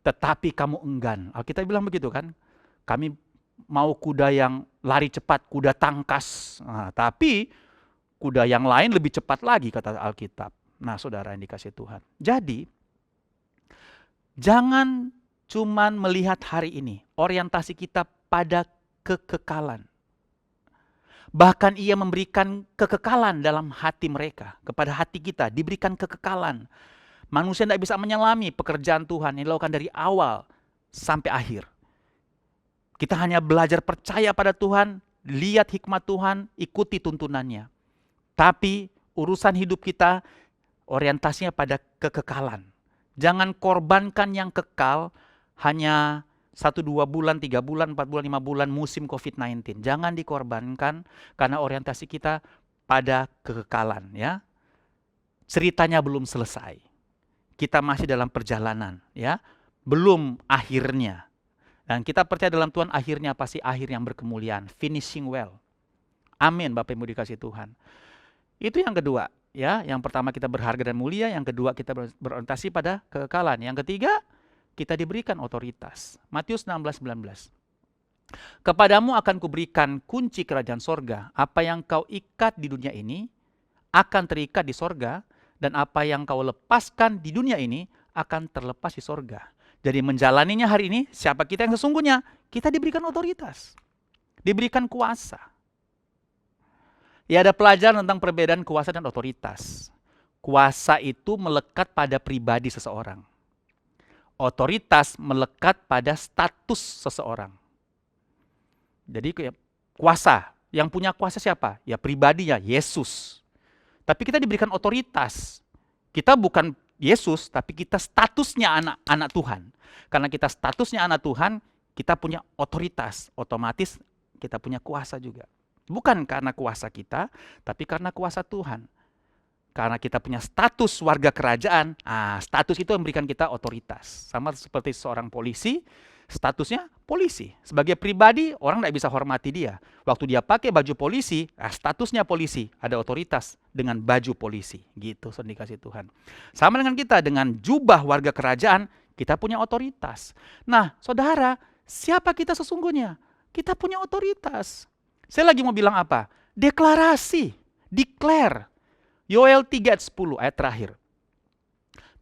Tetapi kamu enggan. Alkitab bilang begitu kan? Kami mau kuda yang lari cepat, kuda tangkas. Nah, tapi kuda yang lain lebih cepat lagi kata Alkitab. Nah saudara yang dikasih Tuhan. Jadi, jangan cuman melihat hari ini. Orientasi kita pada kekekalan. Bahkan ia memberikan kekekalan dalam hati mereka. Kepada hati kita diberikan kekekalan. Manusia tidak bisa menyelami pekerjaan Tuhan yang dilakukan dari awal sampai akhir. Kita hanya belajar percaya pada Tuhan, lihat hikmat Tuhan, ikuti tuntunannya. Tapi urusan hidup kita orientasinya pada kekekalan. Jangan korbankan yang kekal hanya 1, 2 bulan, 3 bulan, 4 bulan, 5 bulan musim COVID-19. Jangan dikorbankan karena orientasi kita pada kekekalan ya. Ceritanya belum selesai. Kita masih dalam perjalanan ya. Belum akhirnya. Dan kita percaya dalam Tuhan akhirnya pasti akhir yang berkemuliaan. Finishing well. Amin Bapak Ibu dikasih Tuhan. Itu yang kedua ya. Yang pertama kita berharga dan mulia. Yang kedua kita berorientasi pada kekekalan. Yang ketiga kita diberikan otoritas. Matius 16:19. Kepadamu akan kuberikan kunci kerajaan sorga. Apa yang kau ikat di dunia ini akan terikat di sorga. Dan apa yang kau lepaskan di dunia ini akan terlepas di sorga. Jadi menjalaninya hari ini, siapa kita yang sesungguhnya? Kita diberikan otoritas. Diberikan kuasa. Ya ada pelajaran tentang perbedaan kuasa dan otoritas. Kuasa itu melekat pada pribadi seseorang. Otoritas melekat pada status seseorang. Jadi kuasa, yang punya kuasa siapa? Ya pribadinya, Yesus. Tapi kita diberikan otoritas. Kita bukan Yesus, tapi kita statusnya anak-anak Tuhan. Karena kita statusnya anak Tuhan, kita punya otoritas. Otomatis kita punya kuasa juga. Bukan karena kuasa kita, tapi karena kuasa Tuhan. Karena kita punya status warga kerajaan, status itu memberikan kita otoritas. Sama seperti seorang polisi, statusnya polisi. Sebagai pribadi, orang tidak bisa hormati dia. Waktu dia pakai baju polisi, statusnya polisi. Ada otoritas dengan baju polisi. Gitu, dikasih Tuhan. Sama dengan kita, dengan jubah warga kerajaan, kita punya otoritas. Nah, saudara, siapa kita sesungguhnya? Kita punya otoritas. Saya lagi mau bilang apa? Deklarasi, declare. Yoel 3:10 ayat terakhir.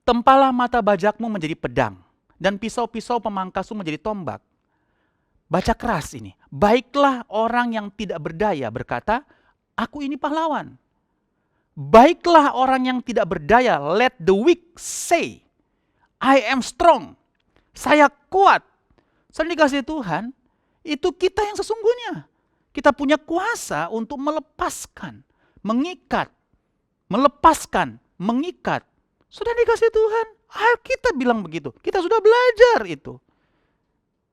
Tempalah mata bajakmu menjadi pedang, dan pisau-pisau pemangkasmu menjadi tombak. Baca keras ini. Baiklah orang yang tidak berdaya berkata, aku ini pahlawan. Baiklah orang yang tidak berdaya, let the weak say, I am strong. Saya kuat. Saya dikasih Tuhan, itu kita yang sesungguhnya. Kita punya kuasa untuk melepaskan, mengikat, melepaskan, mengikat. Sudah dikasih Tuhan. Kita bilang begitu. Kita sudah belajar itu.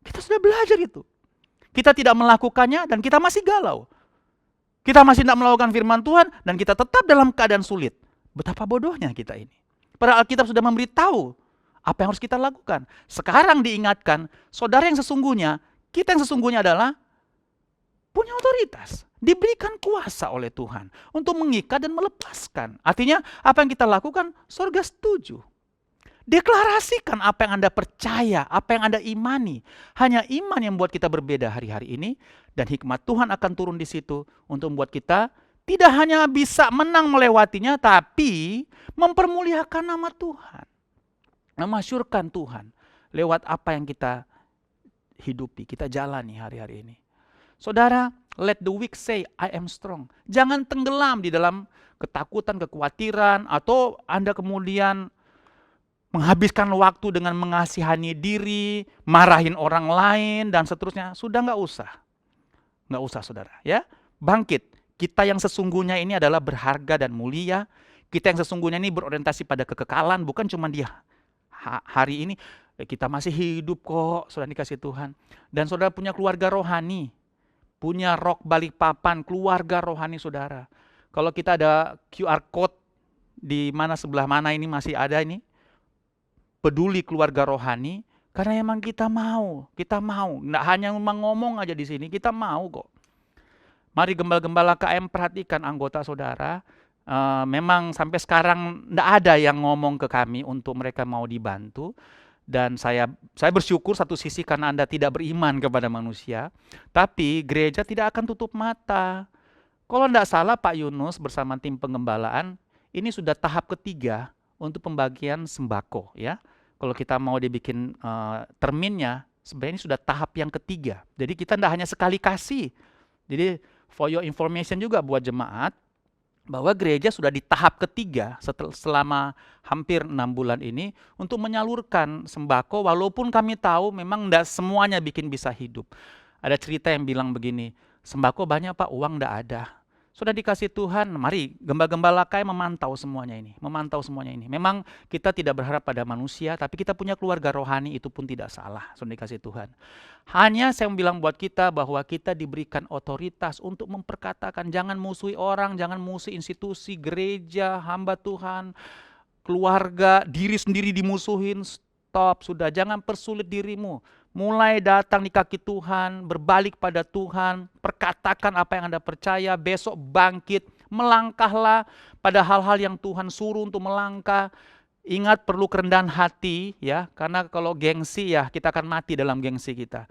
Kita sudah belajar itu. Kita tidak melakukannya dan kita masih galau. Kita masih tidak melakukan firman Tuhan dan kita tetap dalam keadaan sulit. Betapa bodohnya kita ini. Padahal Alkitab sudah memberitahu apa yang harus kita lakukan. Sekarang diingatkan, saudara yang sesungguhnya, kita yang sesungguhnya adalah punya otoritas. Diberikan kuasa oleh Tuhan untuk mengikat dan melepaskan. Artinya apa yang kita lakukan, surga setuju. Deklarasikan apa yang Anda percaya, apa yang Anda imani. Hanya iman yang membuat kita berbeda hari-hari ini. Dan hikmat Tuhan akan turun di situ untuk membuat kita tidak hanya bisa menang melewatinya, tapi mempermuliakan nama Tuhan. Memasyurkan Tuhan lewat apa yang kita hidupi, kita jalani hari-hari ini. Saudara, let the weak say, I am strong. Jangan tenggelam di dalam ketakutan, kekhawatiran, atau Anda kemudian menghabiskan waktu dengan mengasihani diri, marahin orang lain, dan seterusnya. Sudah nggak usah. Nggak usah, saudara. Ya, bangkit. Kita yang sesungguhnya ini adalah berharga dan mulia. Kita yang sesungguhnya ini berorientasi pada kekekalan, bukan cuma dia hari ini. Kita masih hidup kok, saudara dikasih Tuhan. Dan saudara punya keluarga rohani, punya Rock Balikpapan, keluarga rohani saudara. Kalau kita ada QR code di mana sebelah mana ini masih ada ini, peduli keluarga rohani, karena emang kita mau, nggak hanya ngomong aja di sini, kita mau kok. Mari gembala-gembala KM perhatikan anggota saudara, memang sampai sekarang nggak ada yang ngomong ke kami untuk mereka mau dibantu. Dan saya bersyukur satu sisi karena Anda tidak beriman kepada manusia, tapi gereja tidak akan tutup mata. Kalau tidak salah Pak Yunus bersama tim pengembalaan, ini sudah tahap ketiga untuk pembagian sembako ya. Kalau kita mau dibikin terminnya, sebenarnya ini sudah tahap yang ketiga. Jadi kita tidak hanya sekali kasih. Jadi for your information juga buat jemaat, bahwa gereja sudah di tahap ketiga selama hampir 6 bulan ini untuk menyalurkan sembako, walaupun kami tahu memang tidak semuanya bikin bisa hidup. Ada cerita yang bilang begini, sembako banyak Pak, uang tidak ada. Sudah dikasih Tuhan, mari gembala-gembala KM memantau semuanya ini. Memang kita tidak berharap pada manusia, tapi kita punya keluarga rohani, itu pun tidak salah. Sudah dikasih Tuhan. Hanya saya bilang buat kita bahwa kita diberikan otoritas untuk memperkatakan, jangan musuhi orang, jangan musuhi institusi, gereja, hamba Tuhan, keluarga, diri sendiri dimusuhin. Stop, sudah, jangan persulit dirimu. Mulai datang di kaki Tuhan, berbalik pada Tuhan, perkatakan apa yang Anda percaya, besok bangkit, melangkahlah pada hal-hal yang Tuhan suruh untuk melangkah. Ingat perlu kerendahan hati ya, karena kalau gengsi ya kita akan mati dalam gengsi kita.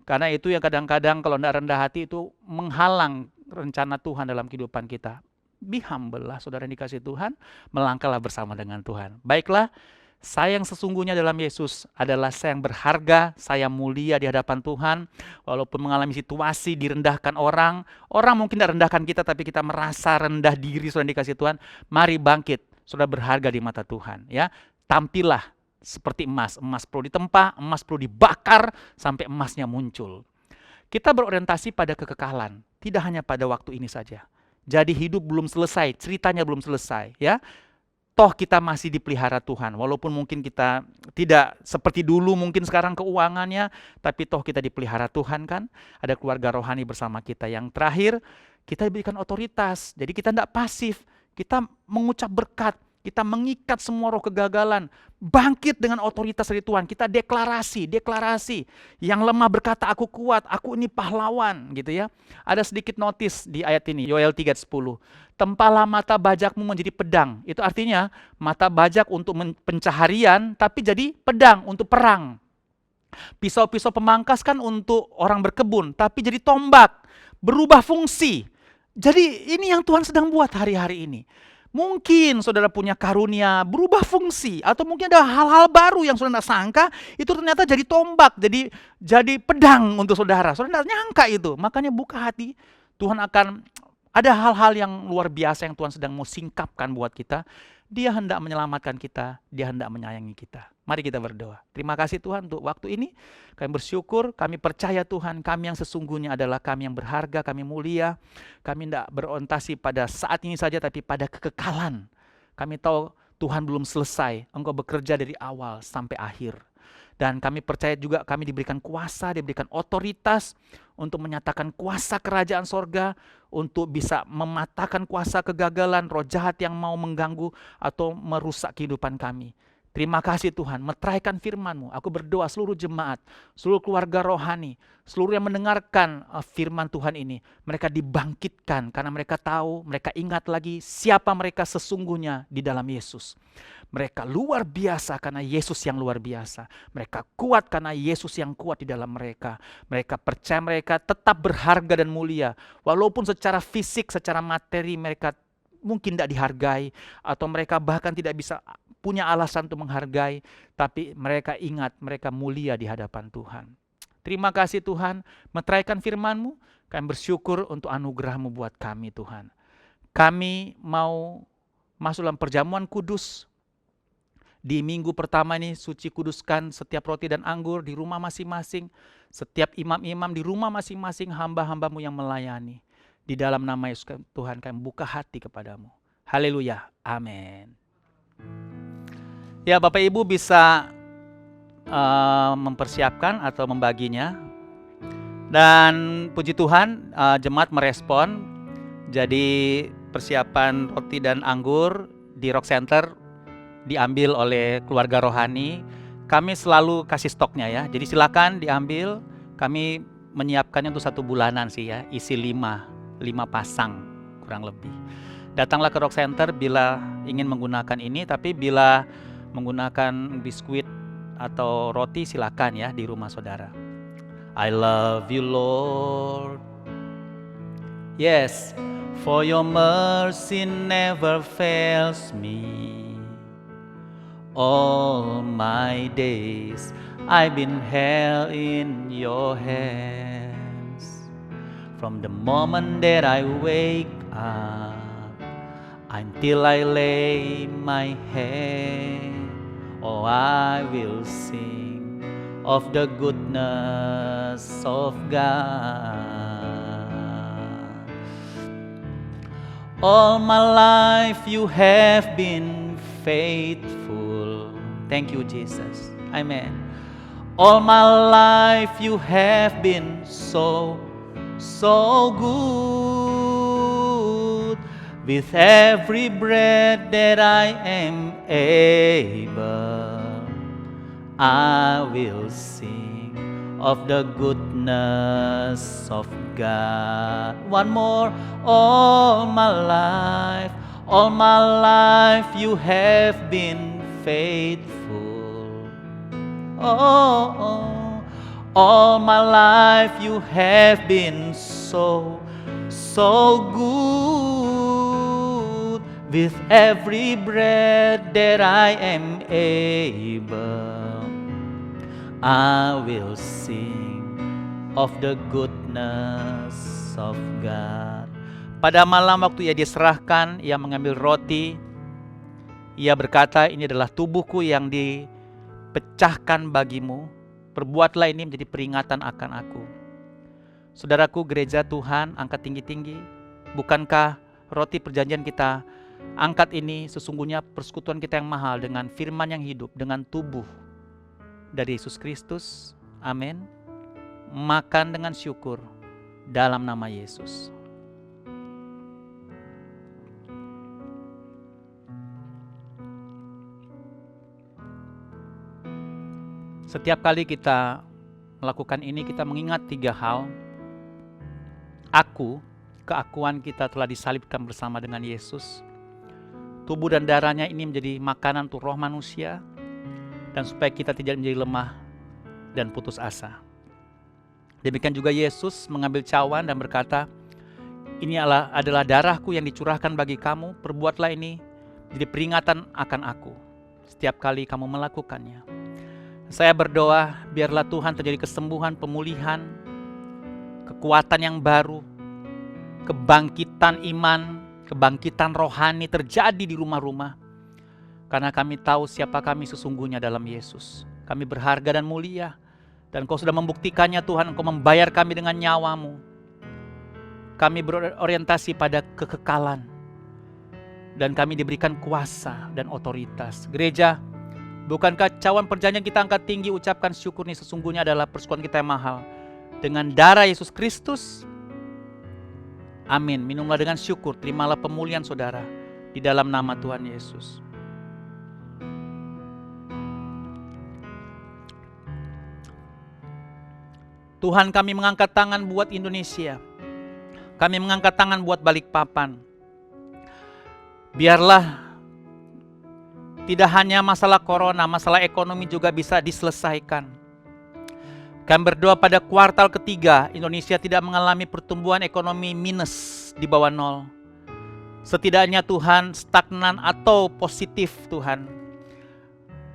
Karena itu yang kadang-kadang kalau tidak rendah hati itu menghalang rencana Tuhan dalam kehidupan kita. Be humble lah saudara yang dikasih Tuhan, melangkahlah bersama dengan Tuhan. Baiklah, saya yang sesungguhnya dalam Yesus adalah saya yang berharga, saya mulia di hadapan Tuhan. Walaupun mengalami situasi direndahkan orang mungkin tidak rendahkan kita, tapi kita merasa rendah diri sudah dikasih Tuhan. Mari bangkit, sudah berharga di mata Tuhan. Ya, tampillah seperti emas. Emas perlu ditempa, emas perlu dibakar sampai emasnya muncul. Kita berorientasi pada kekekalan, tidak hanya pada waktu ini saja. Jadi hidup belum selesai, ceritanya belum selesai. Ya. Toh kita masih dipelihara Tuhan, walaupun mungkin kita tidak seperti dulu mungkin sekarang keuangannya, tapi toh kita dipelihara Tuhan kan, ada keluarga rohani bersama kita. Yang terakhir, kita diberikan otoritas, jadi kita tidak pasif, kita mengucap berkat, kita mengikat semua roh kegagalan, bangkit dengan otoritas dari Tuhan, kita deklarasi, yang lemah berkata aku kuat, aku ini pahlawan gitu ya. Ada sedikit notis di ayat ini, Yoel 3:10. Tempalah mata bajakmu menjadi pedang. Itu artinya mata bajak untuk pencaharian, tapi jadi pedang untuk perang. Pisau-pisau pemangkas kan untuk orang berkebun, tapi jadi tombak, berubah fungsi. Jadi ini yang Tuhan sedang buat hari-hari ini. Mungkin saudara punya karunia berubah fungsi, atau mungkin ada hal-hal baru yang saudara tidak sangka, itu ternyata jadi tombak, jadi pedang untuk saudara. Saudara tidak nyangka itu, makanya buka hati, Tuhan akan ada hal-hal yang luar biasa yang Tuhan sedang mau singkapkan buat kita. Dia hendak menyelamatkan kita, dia hendak menyayangi kita. Mari kita berdoa. Terima kasih Tuhan untuk waktu ini. Kami bersyukur, kami percaya Tuhan, kami yang sesungguhnya adalah kami yang berharga, kami mulia. Kami tidak berorientasi pada saat ini saja, tapi pada kekekalan. Kami tahu Tuhan belum selesai, Engkau bekerja dari awal sampai akhir. Dan kami percaya juga kami diberikan kuasa, diberikan otoritas untuk menyatakan kuasa kerajaan sorga, untuk bisa mematahkan kuasa kegagalan, roh jahat yang mau mengganggu atau merusak kehidupan kami. Terima kasih Tuhan, meteraikan firman-Mu. Aku berdoa seluruh jemaat, seluruh keluarga rohani, seluruh yang mendengarkan firman Tuhan ini, mereka dibangkitkan karena mereka tahu, mereka ingat lagi siapa mereka sesungguhnya di dalam Yesus. Mereka luar biasa karena Yesus yang luar biasa. Mereka kuat karena Yesus yang kuat di dalam mereka. Mereka percaya mereka tetap berharga dan mulia. Walaupun secara fisik, secara materi mereka mungkin tidak dihargai, atau mereka bahkan tidak bisa punya alasan untuk menghargai, tapi mereka ingat mereka mulia di hadapan Tuhan. Terima kasih Tuhan, meteraikan firman-Mu, kami bersyukur untuk anugerah-Mu buat kami Tuhan. Kami mau masuk dalam perjamuan kudus. Di minggu pertama ini suci kuduskan setiap roti dan anggur di rumah masing-masing, setiap imam-imam di rumah masing-masing, hamba-hamba-Mu yang melayani. Di dalam nama Yesus Tuhan kami buka hati kepadamu. Haleluya. Amin. Ya, Bapak Ibu bisa mempersiapkan atau membaginya. Dan puji Tuhan, jemaat merespon. Jadi persiapan roti dan anggur di Rock Center diambil oleh keluarga rohani. Kami selalu kasih stoknya ya. Jadi silakan diambil. Kami menyiapkannya untuk 1 bulanan sih ya. Isi 5 pasang kurang lebih. Datanglah ke Rock Center bila ingin menggunakan ini, tapi bila menggunakan biskuit atau roti silakan ya di rumah saudara. I love you Lord. Yes, for your mercy never fails me. All my days I've been held in your hands. From the moment that I wake up until I lay my head, oh, I will sing of the goodness of God. All my life you have been faithful. Thank you, Jesus. Amen. All my life you have been so good. With every breath that I am able, I will sing of the goodness of God. One more. All my life you have been faithful. Oh, all my life you have been so good. With every breath that I am able, I will sing of the goodness of God. Pada malam waktu ia diserahkan, ia mengambil roti. Ia berkata, ini adalah tubuhku yang dipecahkan bagimu. Perbuatlah ini menjadi peringatan akan aku. Saudaraku, gereja Tuhan, angkat tinggi-tinggi. Bukankah roti perjanjian kita angkat ini sesungguhnya persekutuan kita yang mahal dengan firman yang hidup, dengan tubuh dari Yesus Kristus. Amin. Makan dengan syukur dalam nama Yesus. Setiap kali kita melakukan ini, kita mengingat 3 hal. Keakuan kita telah disalibkan bersama dengan Yesus. Tubuh dan darahnya ini menjadi makanan untuk roh manusia, dan supaya kita tidak menjadi lemah dan putus asa. Demikian juga Yesus mengambil cawan dan berkata, ini adalah darahku yang dicurahkan bagi kamu, perbuatlah ini jadi peringatan akan aku setiap kali kamu melakukannya. Saya berdoa biarlah Tuhan terjadi kesembuhan, pemulihan, kekuatan yang baru, kebangkitan iman, kebangkitan rohani terjadi di rumah-rumah. Karena kami tahu siapa kami sesungguhnya dalam Yesus. Kami berharga dan mulia. Dan Kau sudah membuktikannya Tuhan, Engkau membayar kami dengan nyawa-Mu. Kami berorientasi pada kekekalan. Dan kami diberikan kuasa dan otoritas. Gereja, bukankah cawan perjanjian kita angkat tinggi, ucapkan syukur ini sesungguhnya adalah persekutuan kita yang mahal. Dengan darah Yesus Kristus. Amin. Minumlah dengan syukur, terimalah pemulihan saudara di dalam nama Tuhan Yesus. Tuhan, kami mengangkat tangan buat Indonesia. Kami mengangkat tangan buat Balikpapan. Biarlah tidak hanya masalah corona, masalah ekonomi juga bisa diselesaikan. Kami berdoa pada kuartal ketiga, Indonesia tidak mengalami pertumbuhan ekonomi minus di bawah nol. Setidaknya Tuhan stagnan atau positif Tuhan.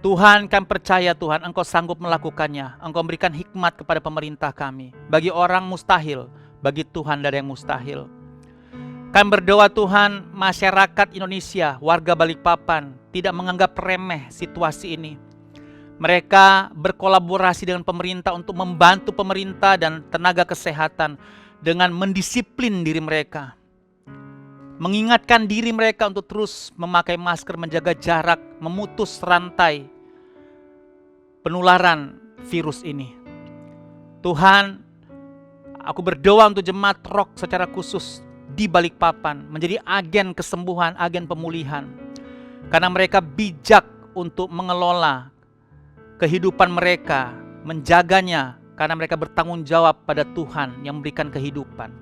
Tuhan, kami percaya Tuhan, Engkau sanggup melakukannya. Engkau memberikan hikmat kepada pemerintah kami. Bagi orang mustahil, bagi Tuhan tidak ada yang mustahil. Kami berdoa Tuhan, masyarakat Indonesia, warga Balikpapan tidak menganggap remeh situasi ini. Mereka berkolaborasi dengan pemerintah untuk membantu pemerintah dan tenaga kesehatan dengan mendisiplin diri mereka. Mengingatkan diri mereka untuk terus memakai masker, menjaga jarak, memutus rantai penularan virus ini. Tuhan, aku berdoa untuk jemaat Rock secara khusus di Balikpapan menjadi agen kesembuhan, agen pemulihan. Karena mereka bijak untuk mengelola kehidupan mereka, menjaganya, karena mereka bertanggung jawab pada Tuhan yang memberikan kehidupan.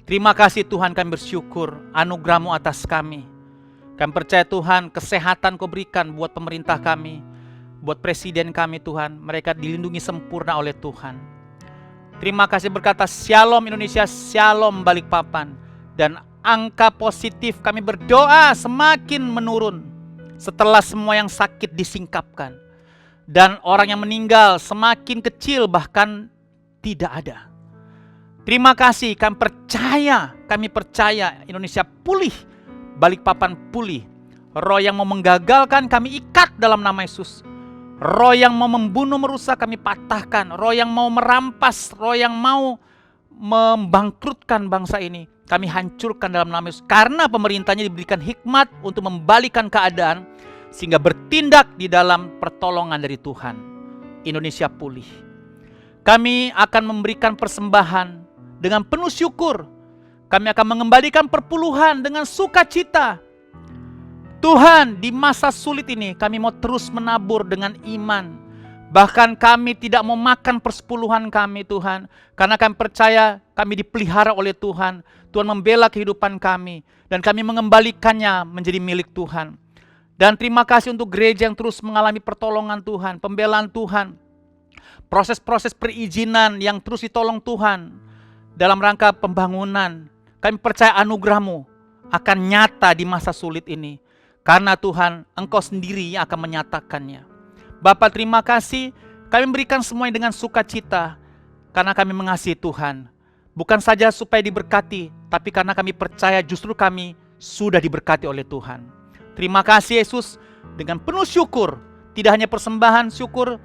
Terima kasih Tuhan, kami bersyukur anugerah-Mu atas kami. Kami percaya Tuhan, kesehatan Kau berikan buat pemerintah kami, buat presiden kami Tuhan, mereka dilindungi sempurna oleh Tuhan. Terima kasih berkata Shalom Indonesia, Shalom Balikpapan. Dan angka positif kami berdoa semakin menurun setelah semua yang sakit disingkapkan. Dan orang yang meninggal semakin kecil bahkan tidak ada. Terima kasih, kami percaya Indonesia pulih, Balikpapan pulih. Roh yang mau menggagalkan kami ikat dalam nama Yesus. Roh yang mau membunuh, merusak kami patahkan. Roh yang mau merampas, roh yang mau membangkrutkan bangsa ini, kami hancurkan dalam nama Yesus. Karena pemerintahnya diberikan hikmat untuk membalikan keadaan sehingga bertindak di dalam pertolongan dari Tuhan. Indonesia pulih. Kami akan memberikan persembahan dengan penuh syukur. Kami akan mengembalikan perpuluhan dengan sukacita. Tuhan, di masa sulit ini kami mau terus menabur dengan iman. Bahkan kami tidak mau makan persepuluhan kami Tuhan. Karena kami percaya kami dipelihara oleh Tuhan. Tuhan membela kehidupan kami. Dan kami mengembalikannya menjadi milik Tuhan. Dan terima kasih untuk gereja yang terus mengalami pertolongan Tuhan, pembelaan Tuhan. Proses-proses perizinan yang terus ditolong Tuhan. Dalam rangka pembangunan. Kami percaya anugerah-Mu akan nyata di masa sulit ini. Karena Tuhan, Engkau sendiri yang akan menyatakannya. Bapa, terima kasih. Kami berikan semuanya dengan sukacita. Karena kami mengasihi Tuhan. Bukan saja supaya diberkati, tapi karena kami percaya justru kami sudah diberkati oleh Tuhan. Terima kasih Yesus, dengan penuh syukur. Tidak hanya persembahan syukur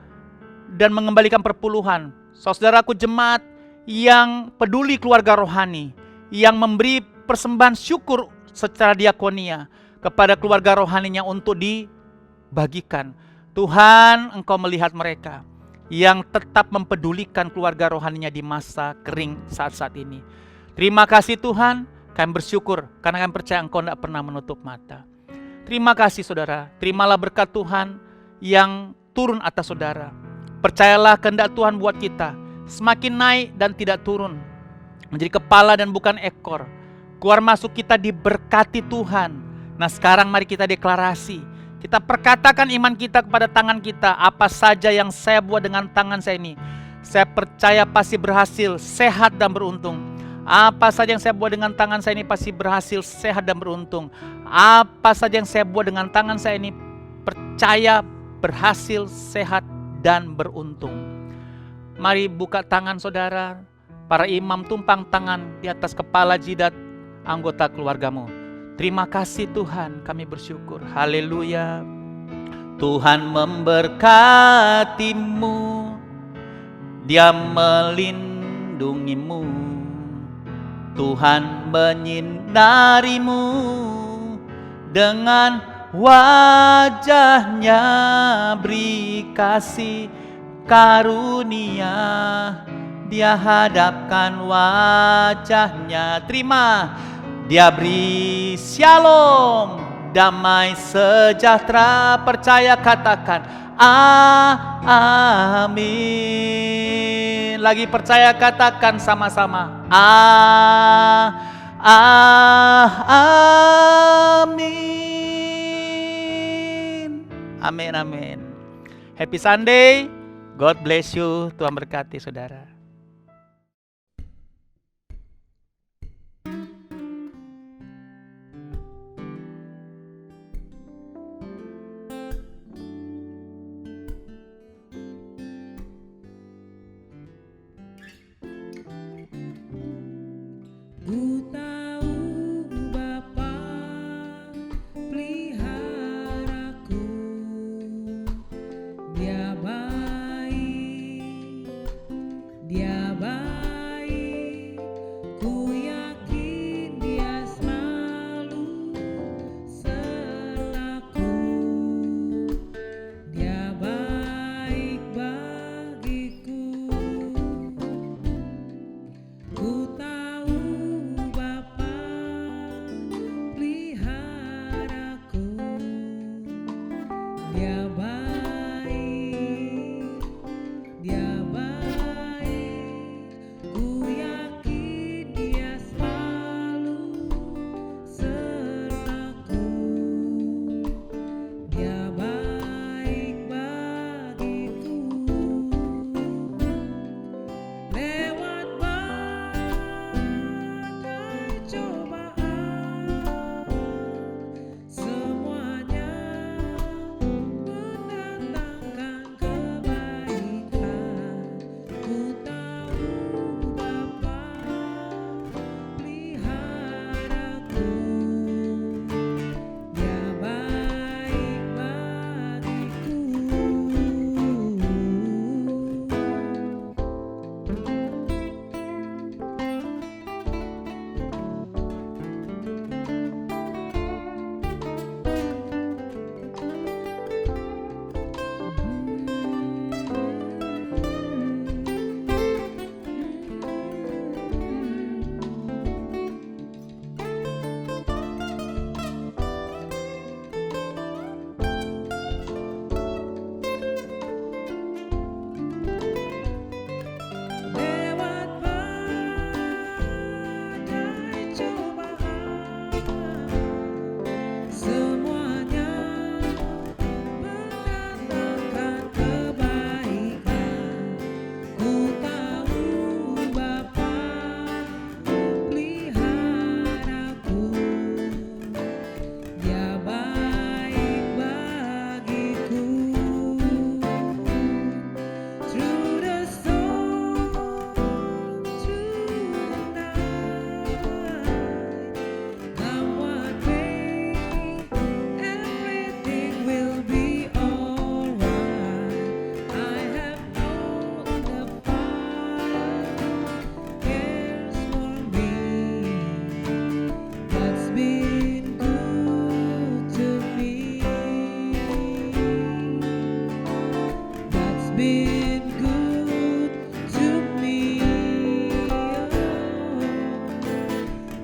dan mengembalikan perpuluhan. Saudaraku jemaat yang peduli keluarga rohani, yang memberi persembahan syukur secara diakonia kepada keluarga rohaninya untuk dibagikan. Tuhan, Engkau melihat mereka yang tetap mempedulikan keluarga rohaninya di masa kering saat-saat ini. Terima kasih Tuhan, kami bersyukur karena kami percaya Engkau tidak pernah menutup mata. Terima kasih saudara, terimalah berkat Tuhan yang turun atas saudara. Percayalah kehendak Tuhan buat kita, semakin naik dan tidak turun. Menjadi kepala dan bukan ekor. Keluar masuk kita diberkati Tuhan. Nah sekarang mari kita deklarasi. Kita perkatakan iman kita kepada tangan kita. Apa saja yang saya buat dengan tangan saya ini, saya percaya pasti berhasil, sehat dan beruntung. Apa saja yang saya buat dengan tangan saya ini pasti berhasil, sehat dan beruntung. Apa saja yang saya buat dengan tangan saya ini percaya berhasil, sehat dan beruntung. Mari buka tangan saudara. Para imam tumpang tangan di atas kepala jidat anggota keluargamu. Terima kasih Tuhan, kami bersyukur. Haleluya. Tuhan memberkatimu, Dia melindungimu. Tuhan menyinarimu dengan wajahnya, beri kasih karunia. Dia hadapkan wajahnya, terima. Dia beri shalom, damai sejahtera. Percaya katakan amin. lagi percaya katakan sama-sama. Amin. Amin, amin. Happy Sunday. God bless you. Tuhan berkati saudara. Ku tahu Bapa peliharaku, Dia baik, Dia baik. Ku yakin Dia selalu sertaku. Dia baik bagiku. Ku tahu Bapa peliharaku, Dia baik, Dia baik. Ku yakin Dia selalu sertaku. Dia baik bagiku. Lewat badai cobaan, semuanya mendatangkan kebaikan. Ku tahu Bapa peliharaku, Dia baik bagiku. Lewat badai cobaan, semuanya mendatangkan kebaikan. Ku tahu Bapa peliharaku, Dia baik bagiku. Through the storm, through the night, come what may, everything will be alright. I have known the Father cares for me. God's been good to me. God's been good to me.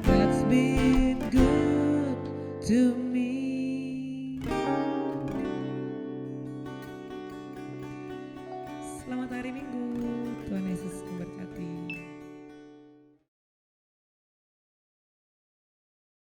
God's been good to me. Selamat hari Minggu.